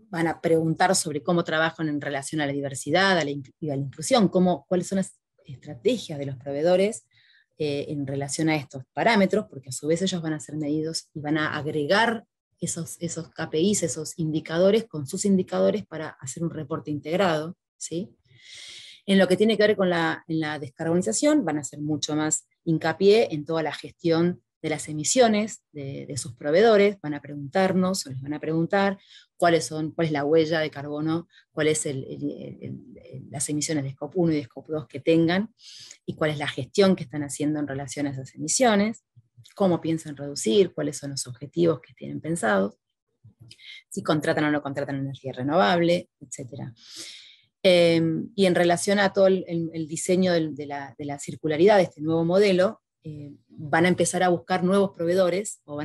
Van a preguntar sobre cómo trabajan en relación a la diversidad y a la inclusión, cuáles son las estrategias de los proveedores en relación a estos parámetros, porque a su vez ellos van a ser medidos y van a agregar esos KPIs, esos indicadores, con sus indicadores para hacer un reporte integrado, ¿sí? En lo que tiene que ver con en la descarbonización, van a hacer mucho más hincapié en toda la gestión de las emisiones de sus proveedores, van a preguntarnos, o les van a preguntar cuál es la huella de carbono, cuáles las emisiones de Scope 1 y de Scope 2 que tengan, y cuál es la gestión que están haciendo en relación a esas emisiones, cómo piensan reducir, cuáles son los objetivos que tienen pensados, si contratan o no contratan energía renovable, etc. Y en relación a todo el diseño de la circularidad de este nuevo modelo, van a empezar a buscar nuevos proveedores, o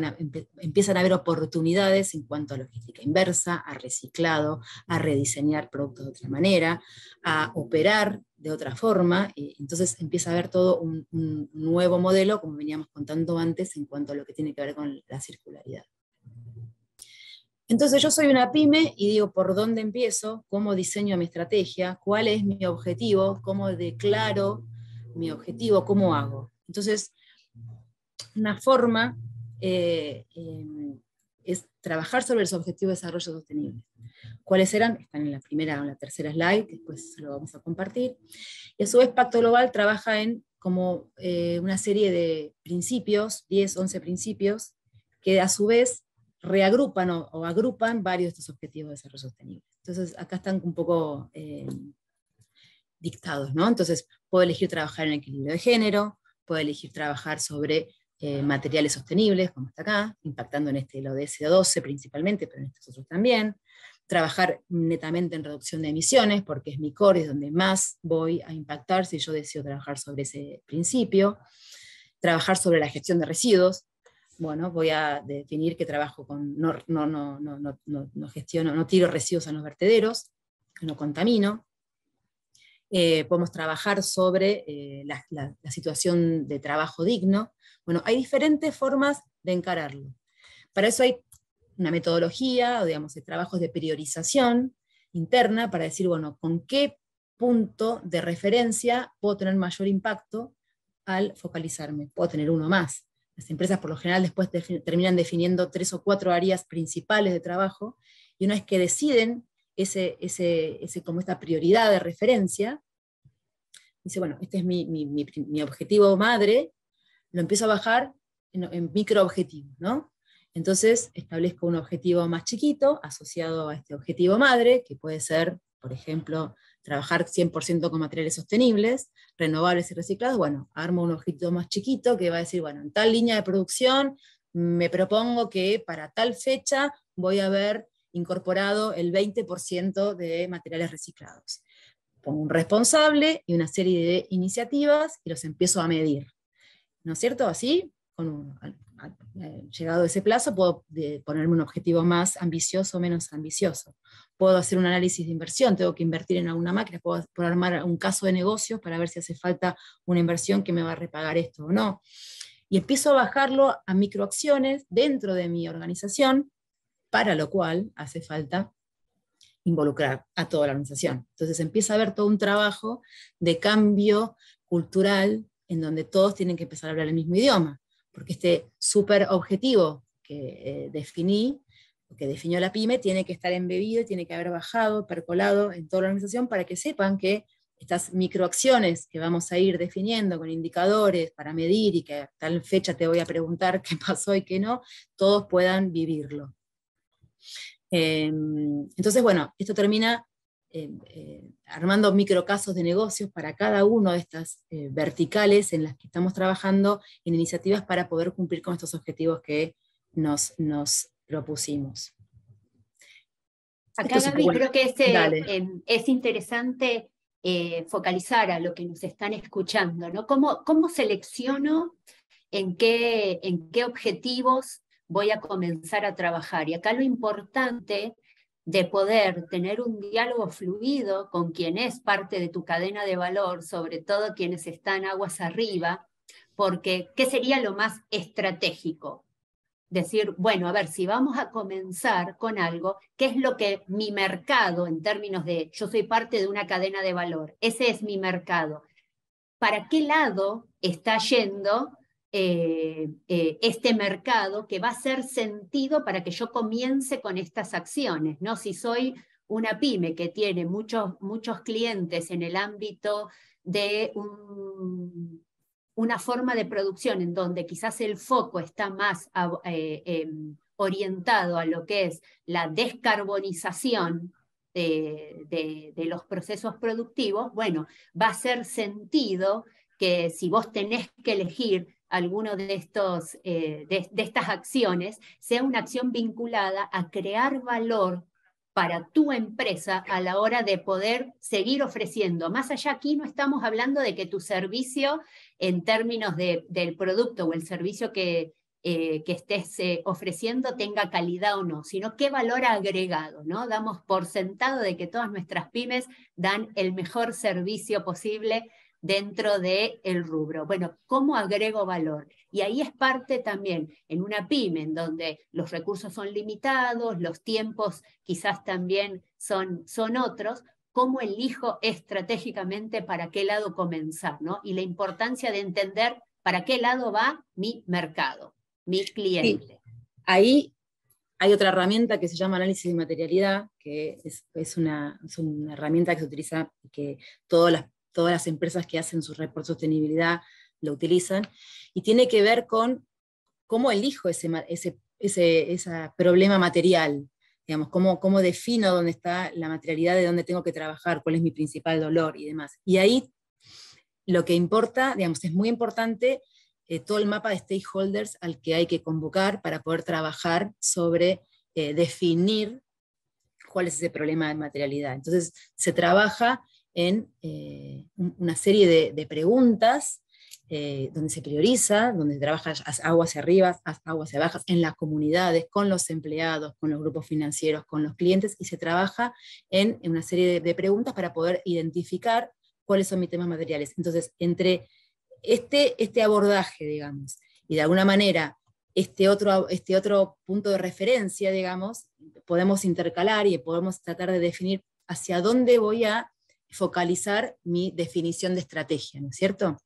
empiezan a haber oportunidades en cuanto a logística inversa, a reciclado, a rediseñar productos de otra manera, a operar de otra forma. Entonces empieza a haber todo un nuevo modelo, como veníamos contando antes, en cuanto a lo que tiene que ver con la circularidad. Entonces yo soy una pyme y digo, ¿por dónde empiezo? ¿Cómo diseño mi estrategia? ¿Cuál es mi objetivo? ¿Cómo declaro mi objetivo? ¿Cómo hago? Entonces, una forma es trabajar sobre los objetivos de desarrollo sostenible. ¿Cuáles eran? Están en la primera o la tercera slide, después lo vamos a compartir. Y a su vez, Pacto Global trabaja en como una serie de principios, 10, 11 principios, que a su vez reagrupan o agrupan varios de estos objetivos de desarrollo sostenible. Entonces, acá están un poco dictados, ¿no? Entonces, puedo elegir trabajar en equilibrio de género, puedo elegir trabajar sobre materiales sostenibles, como está acá, impactando en el ODS 12 principalmente, pero en estos otros también. Trabajar netamente en reducción de emisiones, porque es mi core, es donde más voy a impactar si yo decido trabajar sobre ese principio. Trabajar sobre la gestión de residuos. Bueno, voy a definir que trabajo con, no tiro residuos a los vertederos, no contamino. Podemos trabajar sobre la situación de trabajo digno. Bueno, hay diferentes formas de encararlo. Para eso hay una metodología, o digamos, de trabajos de priorización interna para decir, bueno, con qué punto de referencia puedo tener mayor impacto al focalizarme. Puedo tener uno más. Las empresas por lo general después terminan definiendo 3 o 4 áreas principales de trabajo, y una vez que deciden como esta prioridad de referencia, dice, bueno, este es mi objetivo madre, lo empiezo a bajar en microobjetivos, ¿no? Entonces establezco un objetivo más chiquito asociado a este objetivo madre, que puede ser, por ejemplo, trabajar 100% con materiales sostenibles, renovables y reciclados. Bueno, armo un objetivo más chiquito que va a decir, bueno, en tal línea de producción me propongo que para tal fecha voy a haber incorporado el 20% de materiales reciclados. Pongo un responsable y una serie de iniciativas y los empiezo a medir. ¿No es cierto? Así, llegado ese plazo, puedo ponerme un objetivo más ambicioso o menos ambicioso. Puedo hacer un análisis de inversión, tengo que invertir en alguna máquina, puedo armar un caso de negocios para ver si hace falta una inversión que me va a repagar esto o no. Y empiezo a bajarlo a microacciones dentro de mi organización, para lo cual hace falta involucrar a toda la organización. Entonces empieza a haber todo un trabajo de cambio cultural en donde todos tienen que empezar a hablar el mismo idioma, porque este súper objetivo que definí, que definió la pyme, tiene que estar embebido, tiene que haber bajado, percolado en toda la organización para que sepan que estas microacciones que vamos a ir definiendo con indicadores para medir y que a tal fecha te voy a preguntar qué pasó y qué no, todos puedan vivirlo. Entonces, bueno, esto termina armando microcasos de negocios para cada una de estas verticales en las que estamos trabajando en iniciativas para poder cumplir con estos objetivos que nos propusimos. Acá, Gaby, creo que es interesante focalizar a lo que nos están escuchando, ¿no? ¿Cómo selecciono en qué objetivos voy a comenzar a trabajar? Y acá lo importante de poder tener un diálogo fluido con quien es parte de tu cadena de valor, sobre todo quienes están aguas arriba, porque ¿qué sería lo más estratégico? Decir, bueno, a ver, si vamos a comenzar con algo, ¿qué es lo que mi mercado, en términos de yo soy parte de una cadena de valor, ese es mi mercado? ¿Para qué lado está yendo este mercado que va a hacer sentido para que yo comience con estas acciones, ¿no? Si soy una pyme que tiene muchos clientes en el ámbito de una forma de producción en donde quizás el foco está más orientado a lo que es la descarbonización de los procesos productivos, bueno, va a hacer sentido que si vos tenés que elegir alguno de estas acciones, sea una acción vinculada a crear valor para tu empresa a la hora de poder seguir ofreciendo. Más allá, aquí no estamos hablando de que tu servicio, en términos del producto o el servicio que estés ofreciendo tenga calidad o no, sino qué valor agregado, ¿no? Damos por sentado de que todas nuestras pymes dan el mejor servicio posible dentro del rubro. Bueno, ¿cómo agrego valor? Y ahí es parte también en una pyme en donde los recursos son limitados, los tiempos quizás también son otros, ¿cómo elijo estratégicamente para qué lado comenzar, ¿no? Y la importancia de entender para qué lado va mi mercado, mi cliente. Sí. Ahí hay otra herramienta que se llama análisis de materialidad, que es una herramienta que se utiliza, que todas las empresas que hacen su report de sostenibilidad lo utilizan, y tiene que ver con cómo elijo ese problema material, digamos, cómo defino dónde está la materialidad, de dónde tengo que trabajar, cuál es mi principal dolor y demás. Y ahí lo que importa, digamos, es muy importante todo el mapa de stakeholders al que hay que convocar para poder trabajar sobre definir cuál es ese problema de materialidad. Entonces se trabaja en una serie de preguntas donde se prioriza, donde se trabaja agua hacia arriba, agua hacia abajo, en las comunidades, con los empleados, con los grupos financieros, con los clientes, y se trabaja en una serie de preguntas para poder identificar cuáles son mis temas materiales. Entonces, entre este abordaje, digamos, y de alguna manera este otro punto de referencia, digamos, podemos intercalar y podemos tratar de definir hacia dónde voy a focalizar mi definición de estrategia, ¿no es cierto?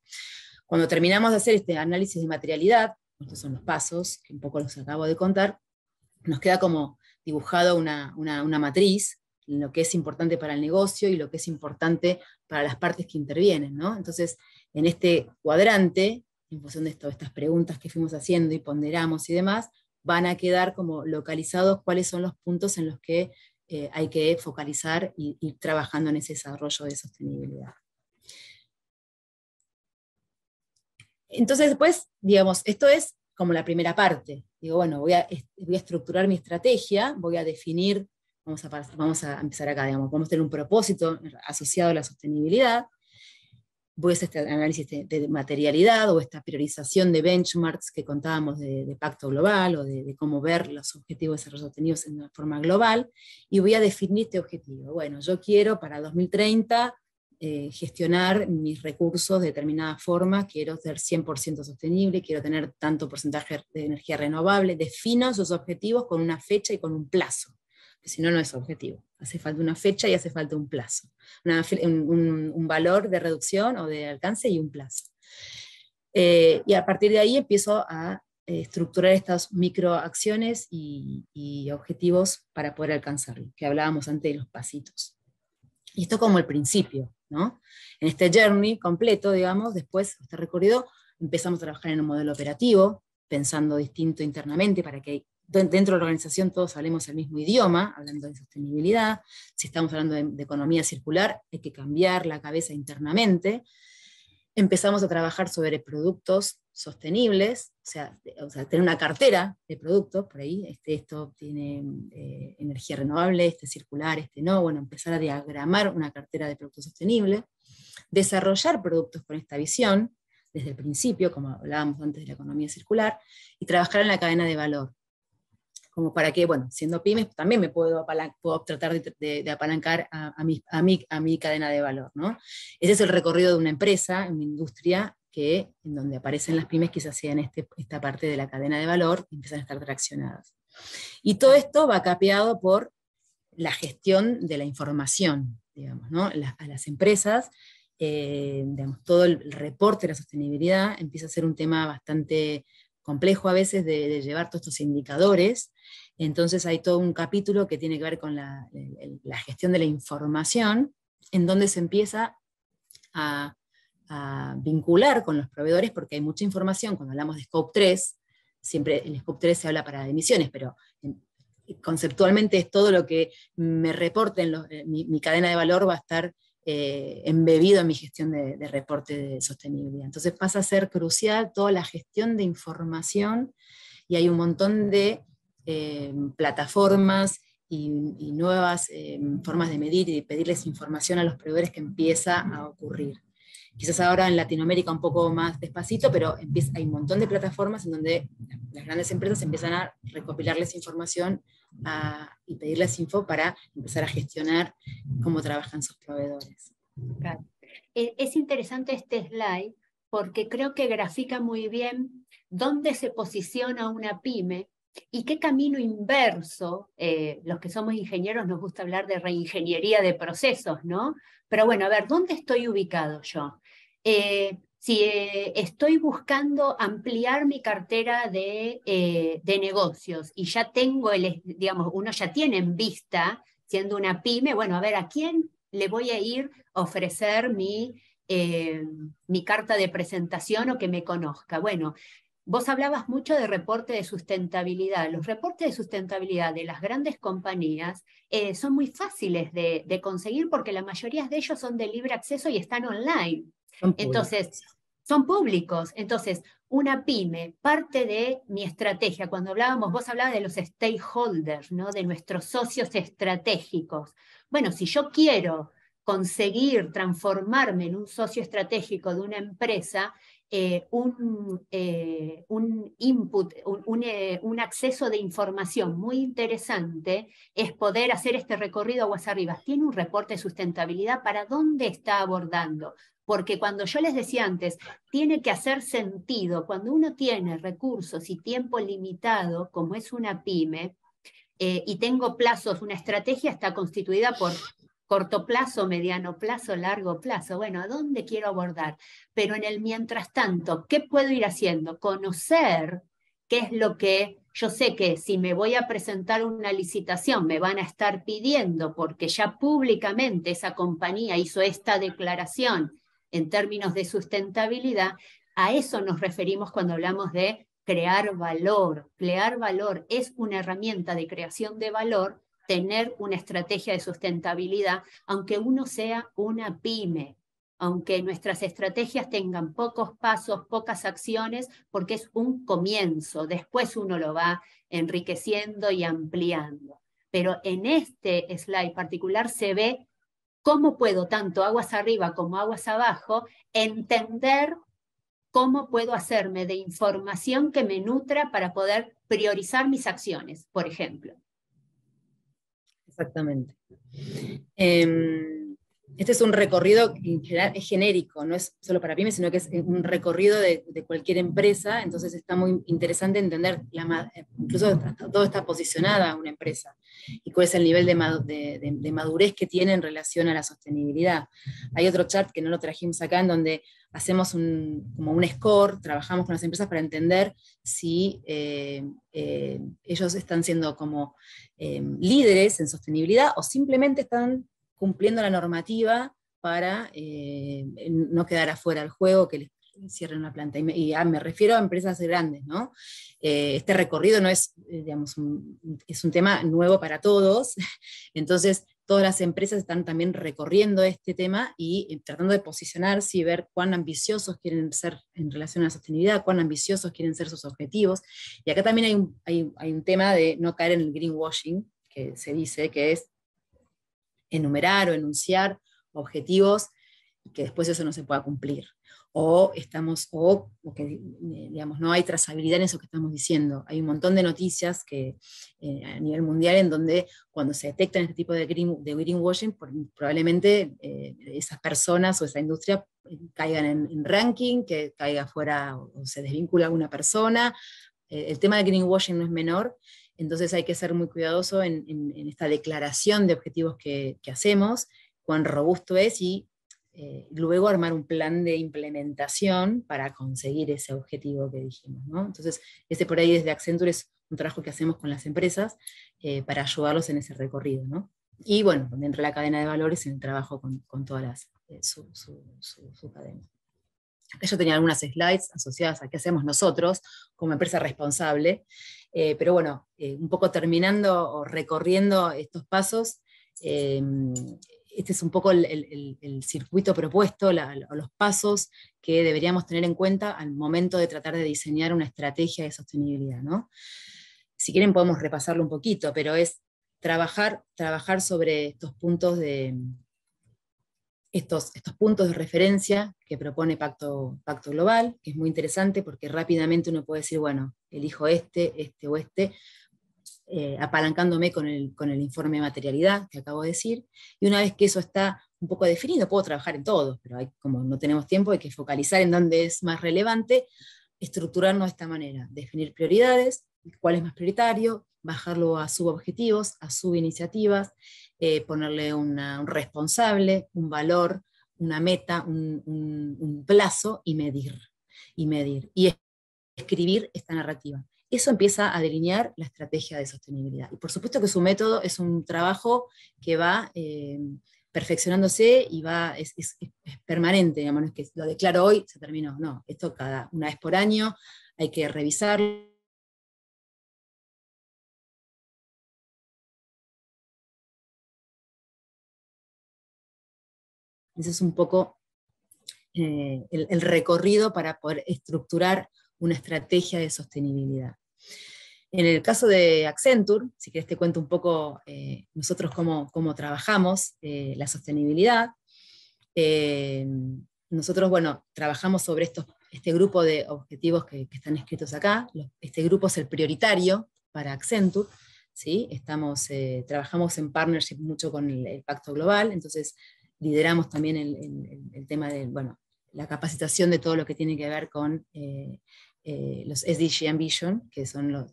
Cuando terminamos de hacer este análisis de materialidad, estos son los pasos, que un poco los acabo de contar, nos queda como dibujado una matriz, lo que es importante para el negocio y lo que es importante para las partes que intervienen, ¿no? Entonces, en este cuadrante, en función de estas preguntas que fuimos haciendo y ponderamos y demás, van a quedar como localizados cuáles son los puntos en los que hay que focalizar y ir trabajando en ese desarrollo de sostenibilidad. Entonces después, digamos, esto es como la primera parte. Digo, bueno, voy a estructurar mi estrategia, voy a definir, vamos a empezar acá, digamos, vamos a tener un propósito asociado a la sostenibilidad, voy a hacer este análisis de materialidad o esta priorización de benchmarks que contábamos de Pacto Global o de cómo ver los objetivos de desarrollo sostenibles en una forma global, y voy a definir este objetivo. Bueno, yo quiero para 2030 gestionar mis recursos de determinada forma, quiero ser 100% sostenible, quiero tener tanto porcentaje de energía renovable, defino esos objetivos con una fecha y con un plazo, que si no, no es objetivo. Hace falta una fecha y hace falta un plazo, un valor de reducción o de alcance y un plazo. Y a partir de ahí empiezo a estructurar estas microacciones y objetivos para poder alcanzarlo, que hablábamos antes de los pasitos. Y esto como el principio, ¿no? En este journey completo, digamos, después de este recorrido, empezamos a trabajar en un modelo operativo, pensando distinto internamente para que dentro de la organización todos hablemos el mismo idioma, hablando de sostenibilidad. Si estamos hablando de economía circular, hay que cambiar la cabeza internamente. Empezamos a trabajar sobre productos sostenibles, o sea, tener una cartera de productos, por ahí, esto tiene energía renovable, este circular, este no, bueno, empezar a diagramar una cartera de productos sostenibles, desarrollar productos con esta visión, desde el principio, como hablábamos antes de la economía circular, y trabajar en la cadena de valor, como para que, bueno, siendo pymes, también me puedo tratar de apalancar a mi cadena de valor, ¿no? Ese es el recorrido de una empresa, una industria, en donde aparecen las pymes, quizás sea en esta parte de la cadena de valor, y empiezan a estar traccionadas. Y todo esto va capeado por la gestión de la información, digamos, ¿no? A las empresas, digamos, todo el reporte de la sostenibilidad empieza a ser un tema bastante complejo a veces de llevar todos estos indicadores. Entonces hay todo un capítulo que tiene que ver con la gestión de la información, en donde se empieza a vincular con los proveedores, porque hay mucha información. Cuando hablamos de Scope 3, siempre el Scope 3 se habla para emisiones, pero conceptualmente es todo lo que me reporte mi cadena de valor va a estar embebido en mi gestión de reporte de sostenibilidad. Entonces pasa a ser crucial toda la gestión de información, y hay un montón de plataformas y nuevas formas de medir y de pedirles información a los proveedores que empieza a ocurrir. Quizás ahora en Latinoamérica un poco más despacito, pero hay un montón de plataformas en donde las grandes empresas empiezan a recopilarles información y pedirles info para empezar a gestionar cómo trabajan sus proveedores. Claro. Es interesante este slide porque creo que grafica muy bien dónde se posiciona una pyme y qué camino inverso. Los que somos ingenieros nos gusta hablar de reingeniería de procesos, ¿no? Pero bueno, a ver, ¿dónde estoy ubicado yo? Si estoy buscando ampliar mi cartera de negocios y ya tengo, digamos, uno ya tiene en vista, siendo una pyme, bueno, a ver, ¿a quién le voy a ir a ofrecer mi carta de presentación o que me conozca? Bueno, vos hablabas mucho de reporte de sustentabilidad. Los reportes de sustentabilidad de las grandes compañías son muy fáciles de conseguir porque la mayoría de ellos son de libre acceso y están online. Entonces, son públicos. Entonces, una pyme, parte de mi estrategia, cuando vos hablabas de los stakeholders, ¿no? De nuestros socios estratégicos. Bueno, si yo quiero conseguir transformarme en un socio estratégico de una empresa, un input, un acceso de información muy interesante es poder hacer este recorrido aguas arriba. Tiene un reporte de sustentabilidad para dónde está abordando. Porque cuando yo les decía antes, tiene que hacer sentido, cuando uno tiene recursos y tiempo limitado, como es una pyme, y tengo plazos, una estrategia está constituida por corto plazo, mediano plazo, largo plazo. Bueno, ¿a dónde quiero abordar? Pero en el mientras tanto, ¿qué puedo ir haciendo? Conocer qué es lo que yo sé que si me voy a presentar una licitación me van a estar pidiendo porque ya públicamente esa compañía hizo esta declaración en términos de sustentabilidad. A eso nos referimos cuando hablamos de crear valor. Crear valor es una herramienta de creación de valor, tener una estrategia de sustentabilidad, aunque uno sea una pyme, aunque nuestras estrategias tengan pocos pasos, pocas acciones, porque es un comienzo, después uno lo va enriqueciendo y ampliando. Pero en este slide particular se ve cómo puedo, tanto aguas arriba como aguas abajo, entender cómo puedo hacerme de información que me nutra para poder priorizar mis acciones, por ejemplo. Exactamente. Este es un recorrido que en general es genérico, no es solo para pymes, sino que es un recorrido de cualquier empresa, entonces está muy interesante entender incluso todo está posicionada una empresa y cuál es el nivel de madurez que tiene en relación a la sostenibilidad. Hay otro chart que no lo trajimos acá, en donde hacemos como un score, trabajamos con las empresas para entender si ellos están siendo como líderes en sostenibilidad o simplemente están cumpliendo la normativa para no quedar afuera del juego, que les cierren una planta. Me refiero a empresas grandes, ¿no? Este recorrido no es, digamos, es un tema nuevo para todos, entonces todas las empresas están también recorriendo este tema y tratando de posicionarse y ver cuán ambiciosos quieren ser en relación a la sostenibilidad, cuán ambiciosos quieren ser sus objetivos. Y acá también hay un tema de no caer en el greenwashing, que se dice que es enumerar o enunciar objetivos y que después eso no se pueda cumplir. O que digamos, no hay trazabilidad en eso que estamos diciendo. Hay un montón de noticias que, a nivel mundial, en donde cuando se detectan este tipo de greenwashing, probablemente esas personas o esa industria caigan en ranking, que caiga fuera o se desvincula alguna persona. El tema de greenwashing no es menor. Entonces hay que ser muy cuidadoso en esta declaración de objetivos que hacemos, cuán robusto es y luego armar un plan de implementación para conseguir ese objetivo que dijimos, ¿no? Entonces, por ahí desde Accenture es un trabajo que hacemos con las empresas para ayudarlos en ese recorrido, ¿no? Y bueno, dentro de la cadena de valores, en el trabajo con todas su cadena. Acá yo tenía algunas slides asociadas a qué hacemos nosotros como empresa responsable, pero bueno, un poco terminando o recorriendo estos pasos, este es un poco el circuito propuesto, los pasos que deberíamos tener en cuenta al momento de tratar de diseñar una estrategia de sostenibilidad, ¿no? Si quieren podemos repasarlo un poquito, pero es trabajar sobre estos puntos estos puntos de referencia que propone Pacto Global, que es muy interesante porque rápidamente uno puede decir, bueno, elijo este o este, apalancándome con el informe de materialidad que acabo de decir, y una vez que eso está un poco definido, puedo trabajar en todos, pero como no tenemos tiempo, hay que focalizar en dónde es más relevante, estructurarnos de esta manera, definir prioridades, cuál es más prioritario, bajarlo a subobjetivos, a subiniciativas, ponerle un responsable, un valor, una meta, un plazo y medir. Y escribir esta narrativa. Eso empieza a delinear la estrategia de sostenibilidad. Y por supuesto que su método es un trabajo que va perfeccionándose y es permanente, digamos, no es que lo declaro hoy, se terminó, no, esto una vez por año hay que revisarlo. Ese es un poco el recorrido para poder estructurar una estrategia de sostenibilidad. En el caso de Accenture, si querés te cuento un poco nosotros cómo trabajamos la sostenibilidad. Nosotros, bueno, trabajamos sobre este grupo de objetivos que están escritos acá. Este grupo es el prioritario para Accenture, ¿sí? Trabajamos en partnership mucho con el Pacto Global, entonces lideramos también el tema de, bueno, la capacitación de todo lo que tiene que ver con los SDG Ambition, que son los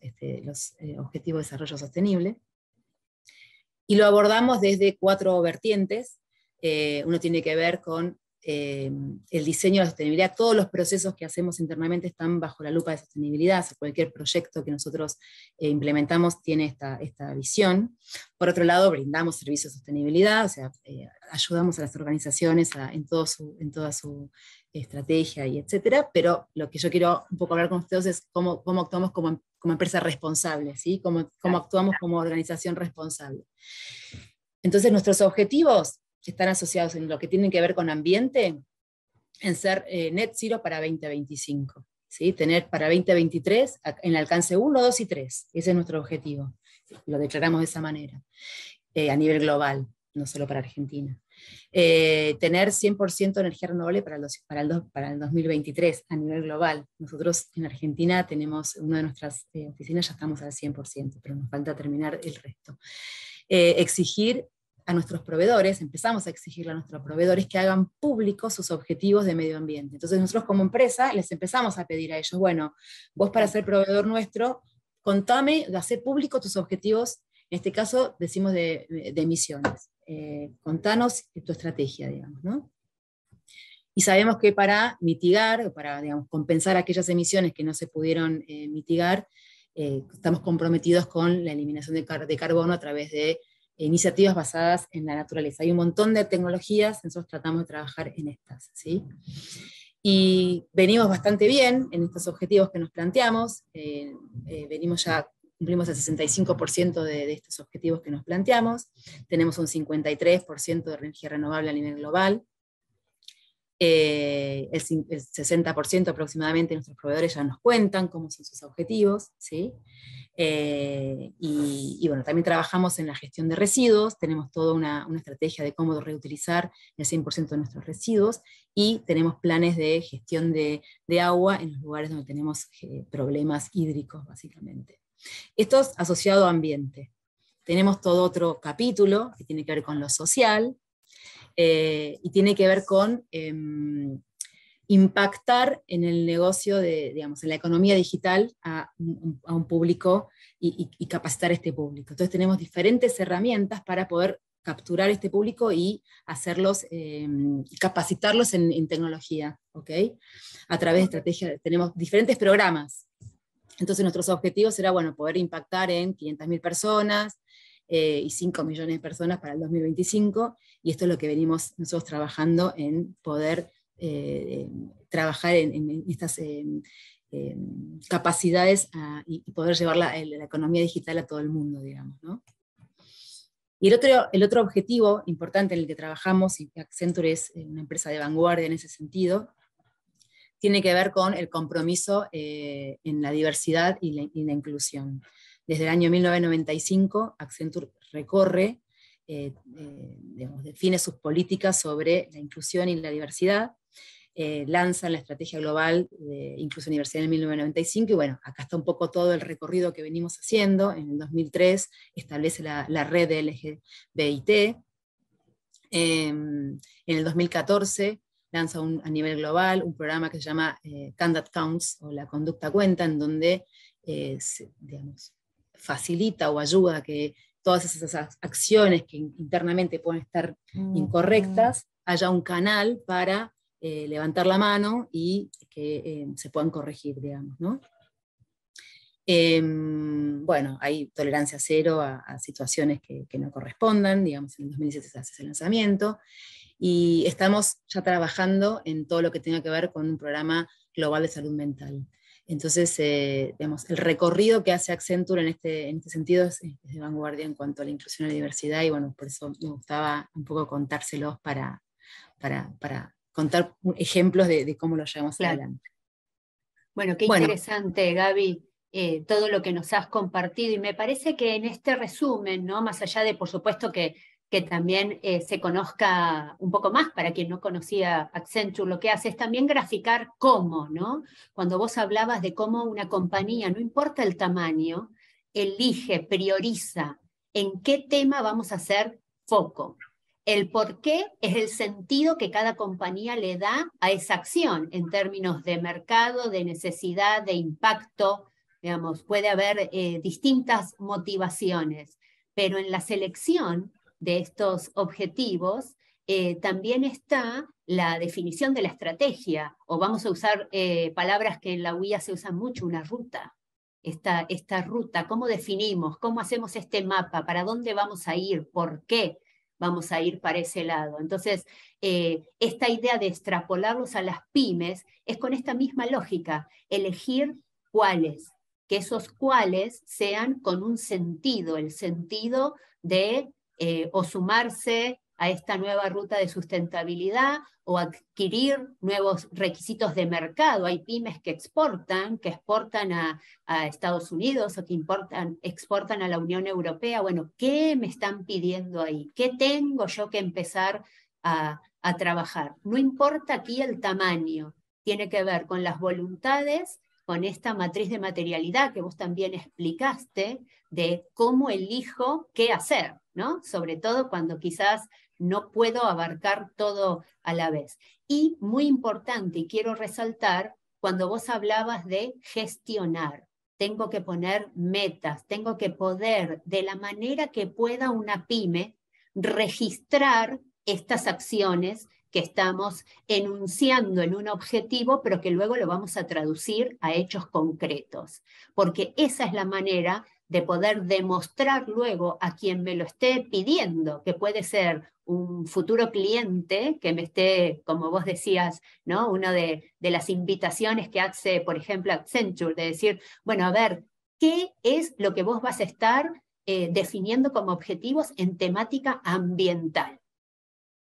Objetivos de Desarrollo Sostenible, y lo abordamos desde 4 vertientes. Uno tiene que ver con el diseño de la sostenibilidad. Todos los procesos que hacemos internamente están bajo la lupa de sostenibilidad, o sea, cualquier proyecto que nosotros implementamos tiene esta visión. Por otro lado, brindamos servicios de sostenibilidad, o sea, ayudamos a las organizaciones en toda su estrategia y etcétera, pero lo que yo quiero un poco hablar con ustedes es cómo actuamos como empresa responsable, ¿sí? Cómo actuamos como organización responsable. Entonces, nuestros objetivos están asociados en lo que tienen que ver con ambiente, en ser net zero para 2025. ¿Sí? Tener para 2023 en el alcance 1, 2 y 3. Ese es nuestro objetivo. Lo declaramos de esa manera, a nivel global, no solo para Argentina. Tener 100% energía renovable para el 2023 a nivel global. Nosotros en Argentina tenemos una de nuestras oficinas, ya estamos al 100%, pero nos falta terminar el resto. Exigir a nuestros proveedores, empezamos a exigirle a nuestros proveedores que hagan públicos sus objetivos de medio ambiente. Entonces nosotros como empresa les empezamos a pedir a ellos, bueno, vos para ser proveedor nuestro, contame, hacer público tus objetivos, en este caso decimos de emisiones. Contanos tu estrategia, digamos, ¿no? Y sabemos que para mitigar, para, digamos, compensar aquellas emisiones que no se pudieron mitigar, estamos comprometidos con la eliminación de carbono a través de iniciativas basadas en la naturaleza. Hay un montón de tecnologías, nosotros tratamos de trabajar en estas, ¿sí? Y venimos bastante bien en estos objetivos que nos planteamos, cumplimos el 65% de estos objetivos que nos planteamos, tenemos un 53% de energía renovable a nivel global, el 60% aproximadamente de nuestros proveedores ya nos cuentan cómo son sus objetivos, ¿sí? Y bueno, también trabajamos en la gestión de residuos, tenemos toda una estrategia de cómo reutilizar el 100% de nuestros residuos, y tenemos planes de gestión de agua en los lugares donde tenemos problemas hídricos, básicamente. Esto es asociado a ambiente. Tenemos todo otro capítulo que tiene que ver con lo social, y tiene que ver con impactar en el negocio, digamos, en la economía digital a un público y capacitar a este público. Entonces tenemos diferentes herramientas para poder capturar este público y hacerlos, capacitarlos en tecnología, ¿ok? A través de estrategias, tenemos diferentes programas. Entonces nuestros objetivos era, bueno, poder impactar en 500.000 personas, y 5 millones de personas para el 2025, y esto es lo que venimos nosotros trabajando en poder trabajar en estas capacidades y poder llevar la economía digital a todo el mundo, digamos, ¿no? Y el otro objetivo importante en el que trabajamos, y Accenture es una empresa de vanguardia en ese sentido, tiene que ver con el compromiso en la diversidad y la inclusión. Desde el año 1995, Accenture recorre, digamos, define sus políticas sobre la inclusión y la diversidad, lanzan la Estrategia Global de Inclusión y Diversidad en 1995, y bueno, acá está un poco todo el recorrido que venimos haciendo. En el 2003 establece la red de LGBIT, en el 2014 lanza a nivel global un programa que se llama Conduct Counts, o la conducta cuenta, en donde digamos, facilita o ayuda a que todas esas acciones que internamente pueden estar incorrectas, haya un canal para levantar la mano y que se puedan corregir, digamos, ¿no? Bueno, hay tolerancia cero a situaciones que no correspondan, digamos, en el 2017 se hace ese lanzamiento, y estamos ya trabajando en todo lo que tenga que ver con un programa global de salud mental. Entonces, digamos, el recorrido que hace Accenture en este sentido es de vanguardia en cuanto a la inclusión y la diversidad, y bueno, por eso me gustaba un poco contárselos para contar ejemplos de cómo lo llevamos adelante. Bueno, qué interesante, Gaby, todo lo que nos has compartido, y me parece que en este resumen, ¿no? Más allá de, por supuesto, que también se conozca un poco más para quien no conocía Accenture, lo que hace es también graficar cómo, ¿no? Cuando vos hablabas de cómo una compañía, no importa el tamaño, elige, prioriza en qué tema vamos a hacer foco. El por qué es el sentido que cada compañía le da a esa acción en términos de mercado, de necesidad, de impacto. Digamos, puede haber distintas motivaciones, pero en la selección de estos objetivos también está la definición de la estrategia, o vamos a usar palabras que en la UIA se usan mucho, una ruta. Esta ruta, ¿cómo definimos? ¿Cómo hacemos este mapa? ¿Para dónde vamos a ir? ¿Por qué? vamos a ir para ese lado. Entonces, esta idea de extrapolarlos a las pymes es con esta misma lógica, elegir cuáles, que esos cuáles sean con un sentido, el sentido de o sumarse a esta nueva ruta de sustentabilidad o adquirir nuevos requisitos de mercado. Hay pymes que exportan a Estados Unidos o que exportan a la Unión Europea. Bueno, ¿qué me están pidiendo ahí? ¿Qué tengo yo que empezar a trabajar? No importa aquí el tamaño, tiene que ver con las voluntades, con esta matriz de materialidad que vos también explicaste, de cómo elijo qué hacer, ¿no? Sobre todo cuando quizás no puedo abarcar todo a la vez. Y muy importante, y quiero resaltar, cuando vos hablabas de gestionar, tengo que poner metas, tengo que poder, de la manera que pueda una pyme, registrar estas acciones que estamos enunciando en un objetivo, pero que luego lo vamos a traducir a hechos concretos, porque esa es la manera de poder demostrar luego a quien me lo esté pidiendo, que puede ser un futuro cliente que me esté, como vos decías, ¿no? Una de las invitaciones que hace, por ejemplo, Accenture, de decir, bueno, a ver, ¿qué es lo que vos vas a estar definiendo como objetivos en temática ambiental?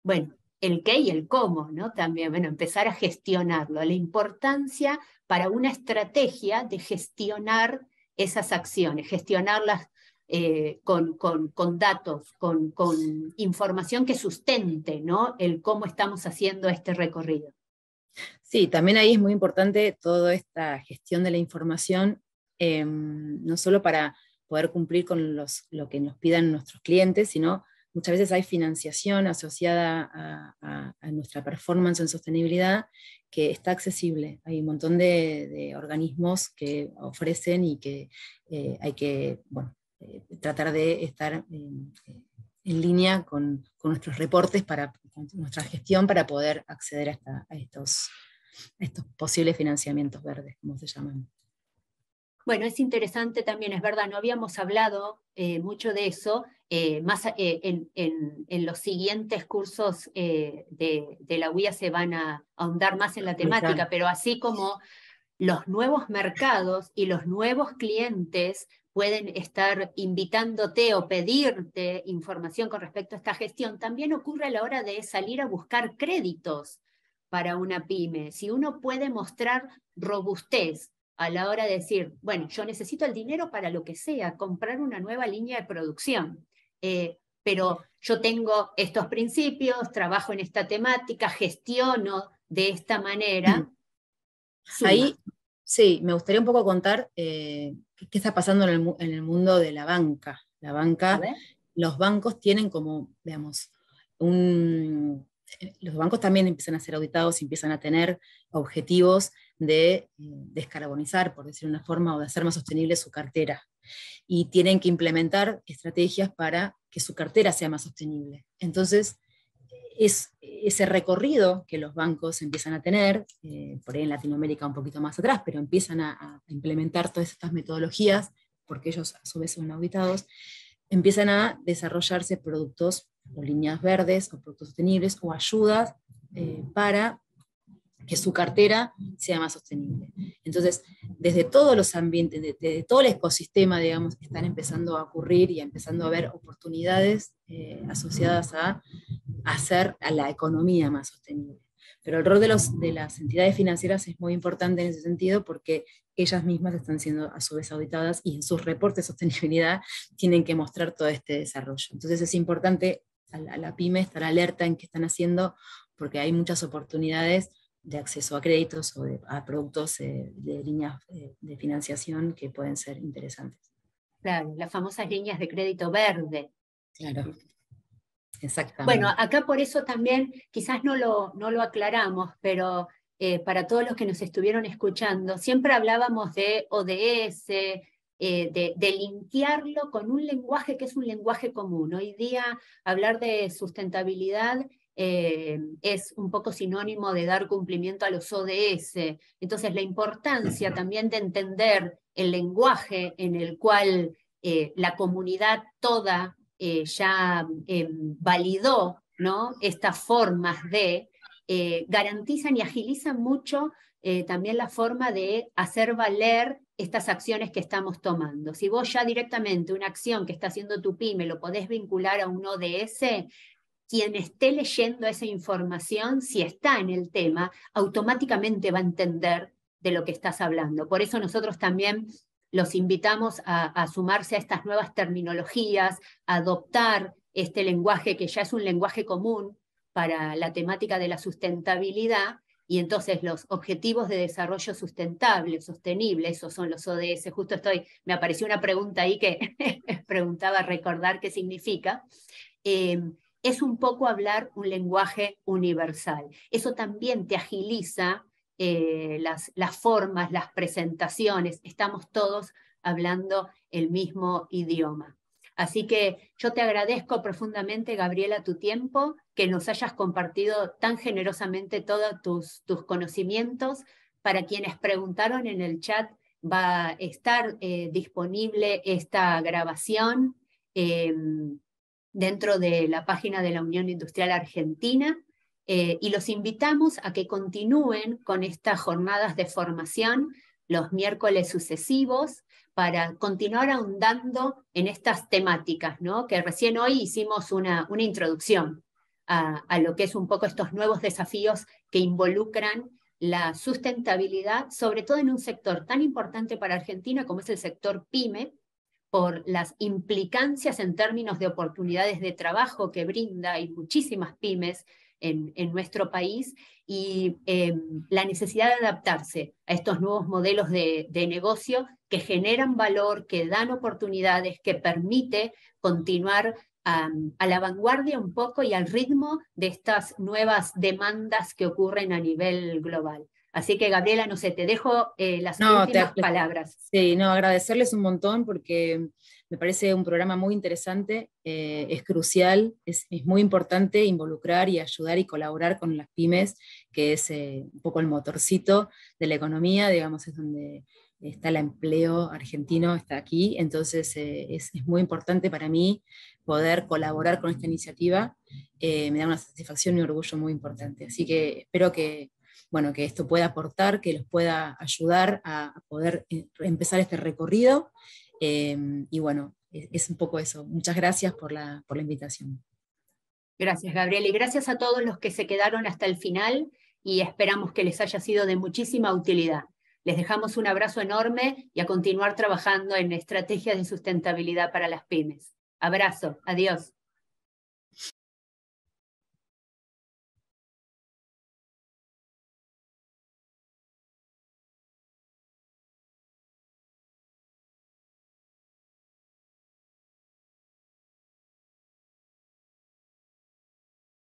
Bueno, el qué y el cómo, ¿no? También, bueno, empezar a gestionarlo, la importancia para una estrategia de gestionar esas acciones, gestionarlas con datos, con información que sustente, ¿no? El cómo estamos haciendo este recorrido. Sí, también ahí es muy importante toda esta gestión de la información, no solo para poder cumplir con lo que nos pidan nuestros clientes, sino muchas veces hay financiación asociada a nuestra performance en sostenibilidad que está accesible. Hay un montón de organismos que ofrecen y que hay que tratar de estar en línea con nuestros reportes, con nuestra gestión, para poder acceder a estos posibles financiamientos verdes, como se llaman. Bueno, es interesante también, es verdad, no habíamos hablado mucho de eso, más en los siguientes cursos de la UIA se van a ahondar más en la temática, pero así como los nuevos mercados y los nuevos clientes pueden estar invitándote o pedirte información con respecto a esta gestión, también ocurre a la hora de salir a buscar créditos para una pyme. Si uno puede mostrar robustez a la hora de decir, bueno, yo necesito el dinero para lo que sea, comprar una nueva línea de producción, pero yo tengo estos principios, trabajo en esta temática, gestiono de esta manera. Ahí, sí, me gustaría un poco contar qué está pasando en el mundo de la banca. La banca, los bancos tienen como, digamos, los bancos también empiezan a ser auditados y empiezan a tener objetivos de descarbonizar, por decir una forma, o de hacer más sostenible su cartera. Y tienen que implementar estrategias para que su cartera sea más sostenible. Entonces, es ese recorrido que los bancos empiezan a tener, por ahí en Latinoamérica un poquito más atrás, pero empiezan a implementar todas estas metodologías, porque ellos a su vez son auditados, empiezan a desarrollarse productos o líneas verdes o productos sostenibles o ayudas para que su cartera sea más sostenible. Entonces, desde todos los ambientes, desde todo el ecosistema, digamos, están empezando a ocurrir y empezando a haber oportunidades asociadas a hacer a la economía más sostenible. Pero el rol de las entidades financieras es muy importante en ese sentido, porque ellas mismas están siendo a su vez auditadas y en sus reportes de sostenibilidad tienen que mostrar todo este desarrollo. Entonces es importante a la pyme estar alerta en qué están haciendo, porque hay muchas oportunidades de acceso a créditos o a productos de líneas de financiación que pueden ser interesantes. Claro, las famosas líneas de crédito verde. Claro. Exactamente. Bueno, acá por eso también quizás no lo aclaramos, pero para todos los que nos estuvieron escuchando, siempre hablábamos de ODS, de linkearlo con un lenguaje que es un lenguaje común. Hoy día hablar de sustentabilidad es un poco sinónimo de dar cumplimiento a los ODS. Entonces la importancia también de entender el lenguaje en el cual la comunidad toda ya validó, ¿no?, estas formas de, garantizan y agilizan mucho también la forma de hacer valer estas acciones que estamos tomando. Si vos ya directamente una acción que está haciendo tu pyme lo podés vincular a un ODS, quien esté leyendo esa información, si está en el tema, automáticamente va a entender de lo que estás hablando. Por eso nosotros también los invitamos a sumarse a estas nuevas terminologías, a adoptar este lenguaje que ya es un lenguaje común para la temática de la sustentabilidad, y entonces los objetivos de desarrollo sustentable, sostenible, esos son los ODS. Justo me apareció una pregunta ahí que preguntaba recordar qué significa. Es un poco hablar un lenguaje universal. Eso también te agiliza las formas, las presentaciones. Estamos todos hablando el mismo idioma. Así que yo te agradezco profundamente, Gabriela, tu tiempo, que nos hayas compartido tan generosamente todos tus conocimientos. Para quienes preguntaron en el chat, va a estar disponible esta grabación dentro de la página de la Unión Industrial Argentina, y los invitamos a que continúen con estas jornadas de formación los miércoles sucesivos para continuar ahondando en estas temáticas, ¿no?, que recién hoy hicimos una introducción a lo que es un poco estos nuevos desafíos que involucran la sustentabilidad, sobre todo en un sector tan importante para Argentina como es el sector PYME, por las implicancias en términos de oportunidades de trabajo que brinda, y muchísimas pymes en nuestro país, y la necesidad de adaptarse a estos nuevos modelos de negocio que generan valor, que dan oportunidades, que permite continuar a la vanguardia un poco y al ritmo de estas nuevas demandas que ocurren a nivel global. Así que, Gabriela, no sé, te dejo las últimas palabras. Sí, no, agradecerles un montón porque me parece un programa muy interesante, es crucial, es muy importante involucrar y ayudar y colaborar con las pymes, que es un poco el motorcito de la economía, digamos, es donde está el empleo argentino, está aquí, entonces es muy importante para mí poder colaborar con esta iniciativa, me da una satisfacción y un orgullo muy importante, así que espero que esto pueda aportar, que los pueda ayudar a poder empezar este recorrido. Y bueno, es un poco eso. Muchas gracias por la invitación. Gracias, Gabriela, y gracias a todos los que se quedaron hasta el final, y esperamos que les haya sido de muchísima utilidad. Les dejamos un abrazo enorme y a continuar trabajando en estrategias de sustentabilidad para las pymes. Abrazo, adiós.